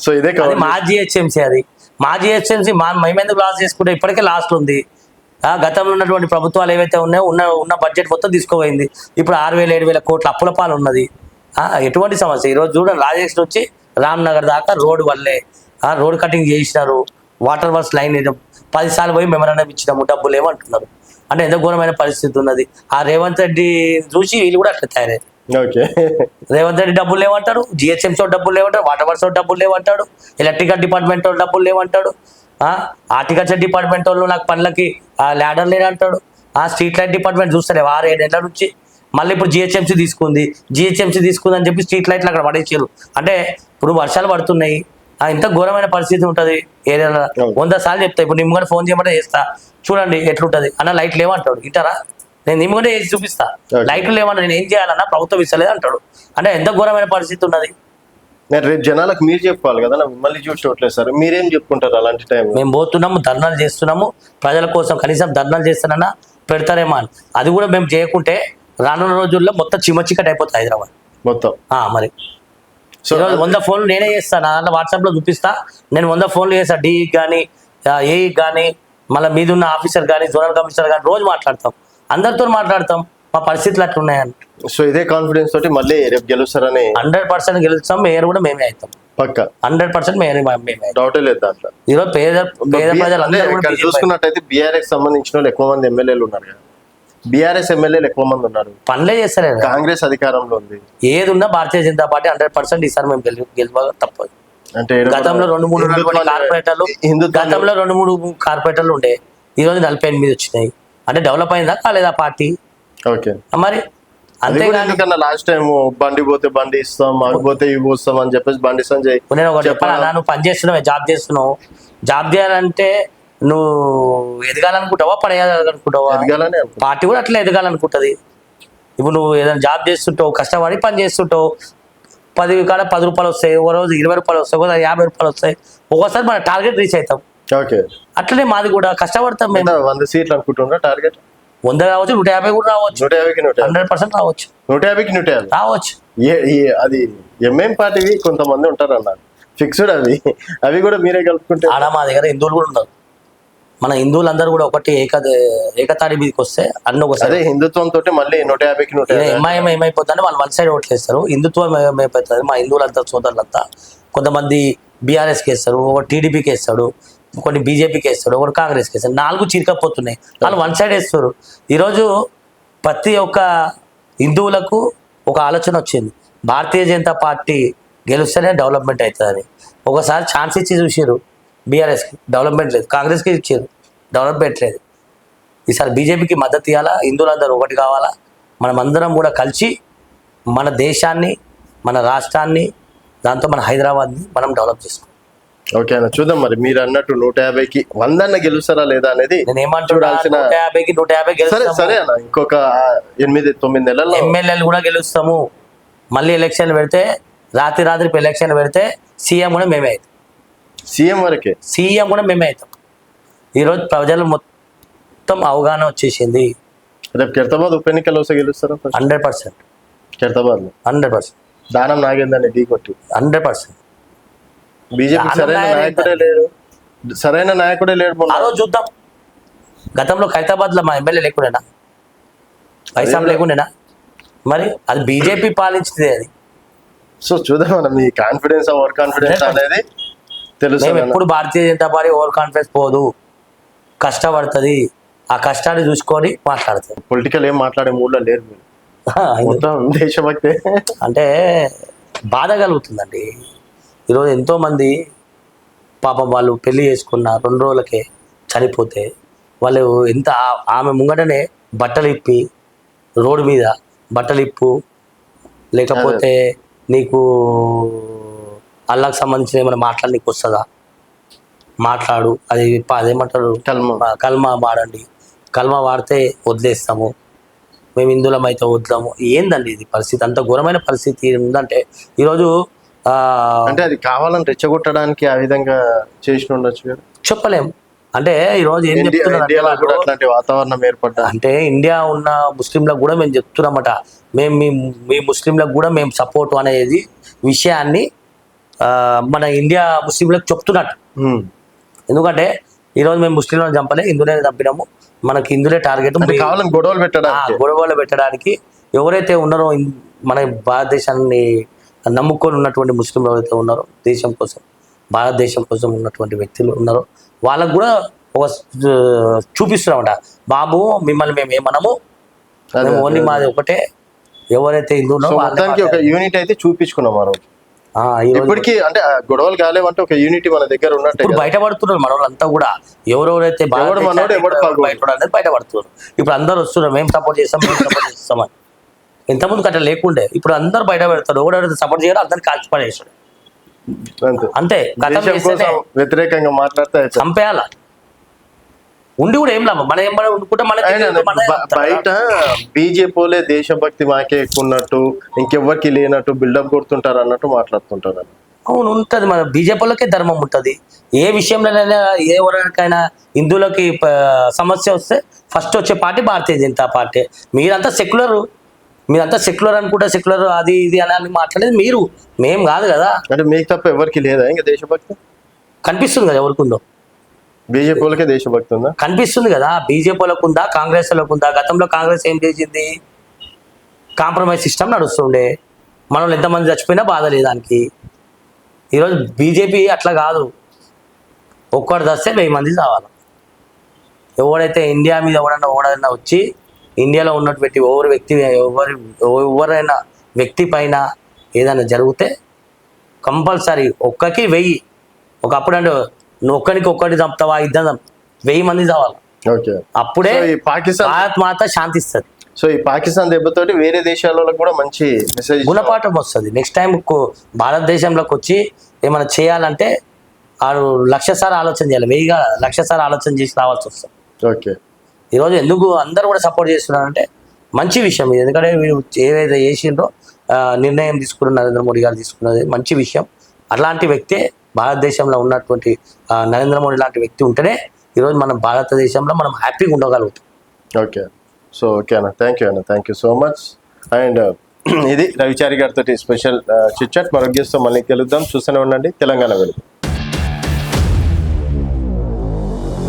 సో ఇదే మా జిహెచ్ఎంసీ, అది మా జిహెచ్ఎంసీ మేమెందుకు లాస్ చేసుకుంటే ఇప్పటికే లాస్ట్ ఉంది. గతంలో ఉన్నటువంటి ప్రభుత్వాలు ఏవైతే ఉన్నాయో ఉన్న బడ్జెట్ మొత్తం తీసుకోపోయింది. ఇప్పుడు 6,000-7,000 కోట్ల అప్పుల పాలు ఉన్నది. ఎటువంటి సమస్య? ఈరోజు చూడండి, రాజేష్ నుంచి రామ్నగర్ దాకా రోడ్డు వల్లే రోడ్ కటింగ్ చేసినారు. వాటర్ వర్క్స్ లైన్ 10 సార్లు పోయి మెమరాండం ఇచ్చినాము, డబ్బులు ఏమంటున్నారు అంటే ఎంత ఘోరమైన పరిస్థితి ఉన్నది. ఆ రేవంత్ రెడ్డి చూసి వీళ్ళు కూడా అట్లా తయారయ్యారు. రేవంత్ రెడ్డి డబ్బులు లేవంటాడు, జిహెచ్ఎంసీ డబ్బులు లేవంటాడు, వాటర్ వర్క్స్ డబ్బులు లేవంటాడు, ఎలక్ట్రికల్ డిపార్ట్మెంట్ డబ్బులు లేవంటాడు, హార్టికల్చర్ డిపార్ట్మెంట్ వాళ్ళు నాకు పనులకి ల్యాడర్ లేదంటాడు, స్ట్రీట్ లైట్ డిపార్ట్మెంట్ చూస్తలే 6-7 ఏళ్ళ నుంచి. మళ్ళీ ఇప్పుడు జిహెచ్ఎంసీ తీసుకుంది అని చెప్పి స్ట్రీట్ లైట్లు అక్కడ పడేసారు. అంటే ఇప్పుడు వర్షాలు పడుతున్నాయి, ఇంత ఘోరమైన పరిస్థితి ఉంటుంది ఏరియాలో. 100 సార్లు చెప్తా. ఇప్పుడు నిమ్మగా ఫోన్ చేయమంటే చేస్తా, చూడండి ఎట్లుంటది అన్న. లైట్లు లేవంటాడు, ఇంటారా? నేను నిమ్మగానే వేసి చూపిస్తా. లైట్లు లేవన్నా నేను ఏం చేయాలన్నా ప్రభుత్వం ఇస్తలేదు అంటాడు. అంటే ఎంత ఘోరమైన పరిస్థితి ఉన్నది. రేపు జనాలకు మీరు చెప్పాలి కదా, మిమ్మల్ని చూసి చూడలేదు సార్, మీరేం చెప్పుకుంటారు అలాంటి టైం? మేము పోతున్నాము, ధర్నాలు చేస్తున్నాము ప్రజల కోసం. కనీసం ధర్నాలు చేస్తానన్నా పెడతారేమో అని. అది కూడా మేము చేయకుంటే రానున్న రోజుల్లో మొత్తం చిమ్మచిక్కటి అయిపోతుంది హైదరాబాద్ మొత్తం. మరి సో 100 ఫోన్లు నేనే చేస్తాను, అలా వాట్సాప్లో చూపిస్తా. నేను 100 ఫోన్లు చేస్తాను, డీఈకి కానీ ఏఈకి కానీ మళ్ళీ మీద ఉన్న ఆఫీసర్ కానీ జోనల్ కమిషనర్ కానీ రోజు మాట్లాడతాం, అందరితో మాట్లాడతాం మా పరిస్థితులు అట్లా ఉన్నాయని. సో ఇదే కాన్ఫిడెన్స్ తోటి మళ్ళీ రేపు గెలుస్తారని 100% గెలుస్తాం. మేయర్ కూడా మేమే అవుతాం పక్క 100% మేయర్ మేమే. డౌటే లేదు దాంట్లో. ఈరోజు పేద ప్రజలు చూసుకున్నట్టయితే బీఆర్ఎస్ సంబంధించిన వాళ్ళు ఎక్కువ మంది ఎమ్మెల్యేలు ఉన్నారు కదా, బీఆర్ఎస్ ఎమ్మెల్యేలు ఎక్కువ మంది ఉన్నారు, పనులే చేస్తలేదు. కాంగ్రెస్ అధికారంలో ఉంది. ఏది ఉన్నా భారతీయ జనతా పార్టీ 100% ఈసారి మేము గెలవాలి తప్పదు. అంటే గతంలో 2-3 కార్పొరేటర్లు గతంలో 2-3 కార్పొరేటర్లు ఉండే, ఈ రోజు 48 వచ్చినాయి. అంటే డెవలప్ అయిందా కాలేదా పార్టీ? ఓకే మరి అంతేగాని లాస్ట్ టైం బండి పోతే బండి ఇస్తాం, అవి పోతే ఇవి పోస్తాం అని చెప్పేసి బండి సంజయ్ నేను ఒకటి చెప్పాలన్నా, నువ్వు పని చేస్తున్నావు, జాబ్ చేస్తున్నావు, జాబ్ చేయాలంటే నువ్వు ఎదగాలనుకుంటావా పడేయాలనుకుంటావా? ఎదగాలని. పార్టీ కూడా అట్లా ఎదగాలనుకుంటుంది. ఇప్పుడు నువ్వు ఏదైనా జాబ్ చేస్తుంటావు, కష్టపడి పని చేస్తుంటావు, 10 కాడ 10 రూపాయలు వస్తాయి, ఒక రోజు 20 రూపాయలు వస్తాయి, ఒక 50 రూపాయలు వస్తాయి, ఒక్కోసారి మన టార్గెట్ రీచ్ అవుతాం. ఓకే, అట్లనే మాది కూడా కష్టపడతాం. మేము 100 సీట్లు అనుకుంటున్నా టార్గెట్. 100 కావచ్చు, 150 కూడా రావచ్చు, 100% రావచ్చు, 150 రావచ్చు. అది ఎంఎం పార్టీవి కొంతమంది ఉంటారు అన్నారు, ఫిక్స్డ్ అవి కూడా మీరే కలుపుకుంటే. ఆడ మా దగ్గర హిందువులు కూడా ఉన్నారు. మన హిందువులందరూ కూడా ఒకటి ఏకతాడి మీదకి వస్తే అన్ని ఒకసారి హిందుత్వం తోటి మళ్ళీ 150 ఎంఐఎం ఏమైపోతుందంటే వాళ్ళు 1 సైడ్ ఓట్లేస్తారు. హిందుత్వం ఏమైపోతుంది, మా హిందువులంతా సోదరులంతా కొంతమంది బీఆర్ఎస్కి వేస్తారు, ఒకటి టీడీపీకి వేస్తాడు, కొన్ని బీజేపీకి వేస్తాడు, ఒకటి కాంగ్రెస్కి వేస్తాడు. 4 చీరకపోతున్నాయి, వాళ్ళు 1 సైడ్ వేస్తారు. ఈరోజు ప్రతి ఒక్క హిందువులకు ఒక ఆలోచన వచ్చింది, భారతీయ జనతా పార్టీ గెలుస్తేనే డెవలప్మెంట్ అవుతుందని. ఒకసారి ఛాన్స్ ఇచ్చి చూసారు, బీఆర్ఎస్కి డెవలప్మెంట్ లేదు, కాంగ్రెస్కి ఇచ్చారు డెవలప్మెంట్ లేదు. ఈసారి బీజేపీకి మద్దతు ఇవ్వాలా, హిందువులందరూ ఒకటి కావాలా, మనమందరం కూడా కలిసి మన దేశాన్ని, మన రాష్ట్రాన్ని, దాంతో మన హైదరాబాద్ని మనం డెవలప్ చేసుకోవాలి. ఓకే అన్న, చూద్దాం మరి మీరు అన్నట్టు 150కి 100 గెలుస్తారా లేదా అనేది. నేను ఏమంటున్నా, 150కి 150 గెలుస్తాము. సరే అన్న, ఇంకొక 8-9 నెలల్లో ఎమ్మెల్యేలు కూడా గెలుస్తాము. మళ్ళీ ఎలక్షన్లు పెడితే రాత్రి ఎలక్షన్లు పెడితే సీఎం కూడా మేమే అవుతాం. సీఎం కూడా మేమే అవుతాం. ఈరోజు ప్రజలు మొత్తం అవగాహన వచ్చేసింది. రేపు ఖైరతాబాద్ ఉప ఎన్నికలు వస్తే గెలుస్తారా? 100%. ఖైరతాబాద్ 100%. దానం నాగేందని ఢీ కొట్టి 100%. బీజేపీ సరైన నాయకుడే లేడు. ఆ రోజు చూద్దాం. గతంలో ఖైరతాబాద్ లో మా ఎమ్మెల్యే లేకుండేనా, వైసాం లేకుండేనా? మరి అది బీజేపీ పాలించింది అది. సో చూద్దాం మనం, మీ కాన్ఫిడెన్స్ ఓవర్ కాన్ఫిడెన్స్ అనేది తెలుసు. మేము ఎప్పుడు Bharatiya Janata party over confidence పోదు, కష్టపడుతుంది, ఆ కష్టాన్ని చూసుకొని మాట్లాడుతుంది. పొలిటికల్ ఏం మాట్లాడే మూడ్లో లేరు మీరు, దేశభక్తి అంటే బాధ కలుగుతుందండి. ఈరోజు ఎంతోమంది పాపం వాళ్ళు పెళ్లి చేసుకున్న 2 రోజులకే చనిపోతే వాళ్ళు ఎంత ఆమె ముంగటనే బట్టలు ఇప్పి రోడ్డు మీద బట్టలు ఇప్పు, లేకపోతే నీకు అల్లాకు సంబంధించిన ఏమైనా మాట్లాడడానికి వస్తుందా, మాట్లాడు, అది అదేమంటారు కల్మా వాడండి, కల్మా వాడితే వదిలేస్తాము, మేము హిందువులం అయితే వద్దాము. ఏందండి ఇది పరిస్థితి? అంత ఘోరమైన పరిస్థితి ఉందంటే ఈరోజు అంటే అది కావాలని రెచ్చగొట్టడానికి ఆ విధంగా చేసి ఉండొచ్చు కదా, చెప్పలేం. అంటే ఈరోజు ఏం చెప్తున్నారు ఇండియాలో కూడా అట్లాంటి వాతావరణం ఏర్పడ్డా అంటే ఇండియా ఉన్న ముస్లింలకు కూడా మేము చెప్తున్నామట, మేము మీ ముస్లింలకు కూడా మేము సపోర్ట్ అనేది విషయాన్ని మన ఇండియా ముస్లింలకు చెప్తున్నట్టు. ఎందుకంటే ఈరోజు మేము ముస్లింలను చంపలే, హిందువులే చంపినాము, మనకి హిందువులే టార్గెట్. కావాలని గొడవలు పెట్టడానికి ఎవరైతే ఉన్నారో మన భారతదేశాన్ని నమ్ముకొని ఉన్నటువంటి ముస్లింలు ఎవరైతే ఉన్నారో, దేశం కోసం భారతదేశం కోసం ఉన్నటువంటి వ్యక్తులు ఉన్నారో వాళ్ళకు కూడా ఒక చూపిస్తున్నామట, బాబు మిమ్మల్ని మేము ఏమనము, మేము ఓన్లీ మాది ఒకటే, ఎవరైతే హిందువులో ఒక యూనిట్ అయితే చూపించుకున్నాం ఆ రోజు. ఇప్పటికీ అంటే గొడవలు కాలేవంటే ఒక యూనిటీ మన దగ్గర ఉన్నట్టు ఇప్పుడు బయటపడుతున్నారు మన వాళ్ళంతా కూడా, ఎవరెవరైతే బయటపడుతున్నారు. ఇప్పుడు అందరు వస్తున్నారు, మేము సపోర్ట్ చేస్తాం, మేము సపోర్ట్ చేస్తామని. ఇంతకుముందు అట్లా లేకుండే, ఇప్పుడు అందరు బయట పెడతారు, ఎవరెవరైతే సపోర్ట్ చేయాలో అందరిని కాల్చి పడేస్తాడు అంతే. వ్యతిరేకంగా మాట్లాడితే చంపేయాల ఉండి కూడా ఏం లాభం, మనం ఏం ఉండుకుంటే బయట బీజేపీలే దేశభక్తి మాకే ఎక్కువ ఉన్నట్టు, ఇంకెవ్వరికి లేనట్టు బిల్డప్ కొడుతుంటారు అన్నట్టు మాట్లాడుతుంటారు. అవును ఉంటది, మన బీజేపీలకే ధర్మం ఉంటది. ఏ విషయంలోనైనా ఎవరికైనా హిందువులకి సమస్య వస్తే ఫస్ట్ వచ్చే పార్టీ భారతీయ జనతా పార్టీ. మీరంతా సెక్యులర్ అనుకుంటే సెక్యులర్ అది ఇది అని మాట్లాడేది మీరు, మేం కాదు కదా. అంటే మీకు తప్ప ఎవరికి లేదా ఇంకా దేశభక్తి? కనిపిస్తుంది కదా ఎవరికి ఉందో. బీజేపీలకే దేశభక్తి ఉందా? కనిపిస్తుంది కదా, బీజేపీలకు ఉందా, కాంగ్రెస్ వాళ్ళకు ఉందా? గతంలో కాంగ్రెస్ ఏం చేసింది, కాంప్రమైజ్ సిస్టమ్ నడుస్తుండే, మనల్ని ఎంతమంది చచ్చిపోయినా బాధ లేదానికి. ఈరోజు బీజేపీ అట్లా కాదు, ఒక్కటి వస్తే 1000 మంది చావాలి. ఎవడైతే ఇండియా మీద ఎవడైనా వచ్చి ఇండియాలో ఉన్నటువంటి ఎవరైనా వ్యక్తి పైన ఏదైనా జరిగితే కంపల్సరీ ఒక్కకి 1000. ఒకప్పుడు అంటే నువ్వు ఒక్కడికి చంపుతావా, 1000 మంది చావాలి, అప్పుడే భారత్ మాత శాంతిస్తుంది. సో ఈ పాకిస్తాన్ దెబ్బతోటి వేరే దేశాలలో కూడా మంచి మెసేజ్ గుణపాఠం వస్తుంది. నెక్స్ట్ టైం భారతదేశంలోకి వచ్చి ఏమైనా చేయాలంటే ఆడు 1,00,000 సార్లు ఆలోచన చేయాలి, 1,000 సార్లు ఆలోచన చేసి రావాల్సి వస్తుంది. ఓకే, ఈరోజు ఎందుకు అందరు కూడా సపోర్ట్ చేస్తున్నారంటే మంచి విషయం ఇది. ఎందుకంటే వీళ్ళు ఏదైతే చేసిండ్రో నిర్ణయం తీసుకున్న నరేంద్ర మోడీ గారు తీసుకున్నది మంచి విషయం. అట్లాంటి వ్యక్తే భారతదేశంలో ఉన్నటువంటి నరేంద్ర మోడీ లాంటి వ్యక్తి ఉంటేనే ఈరోజు మనం భారతదేశంలో మనం హ్యాపీగా ఉండగలుగుతాం. ఓకే, సో ఓకే అన్న, thank you so much. And ఇది రవిచారి గారితో స్పెషల్ చిట్ చాట్. మరో గెస్ట్తో మళ్ళీ కలుద్దాం. చూస్తూనే ఉండండి తెలంగాణ వెలుగు.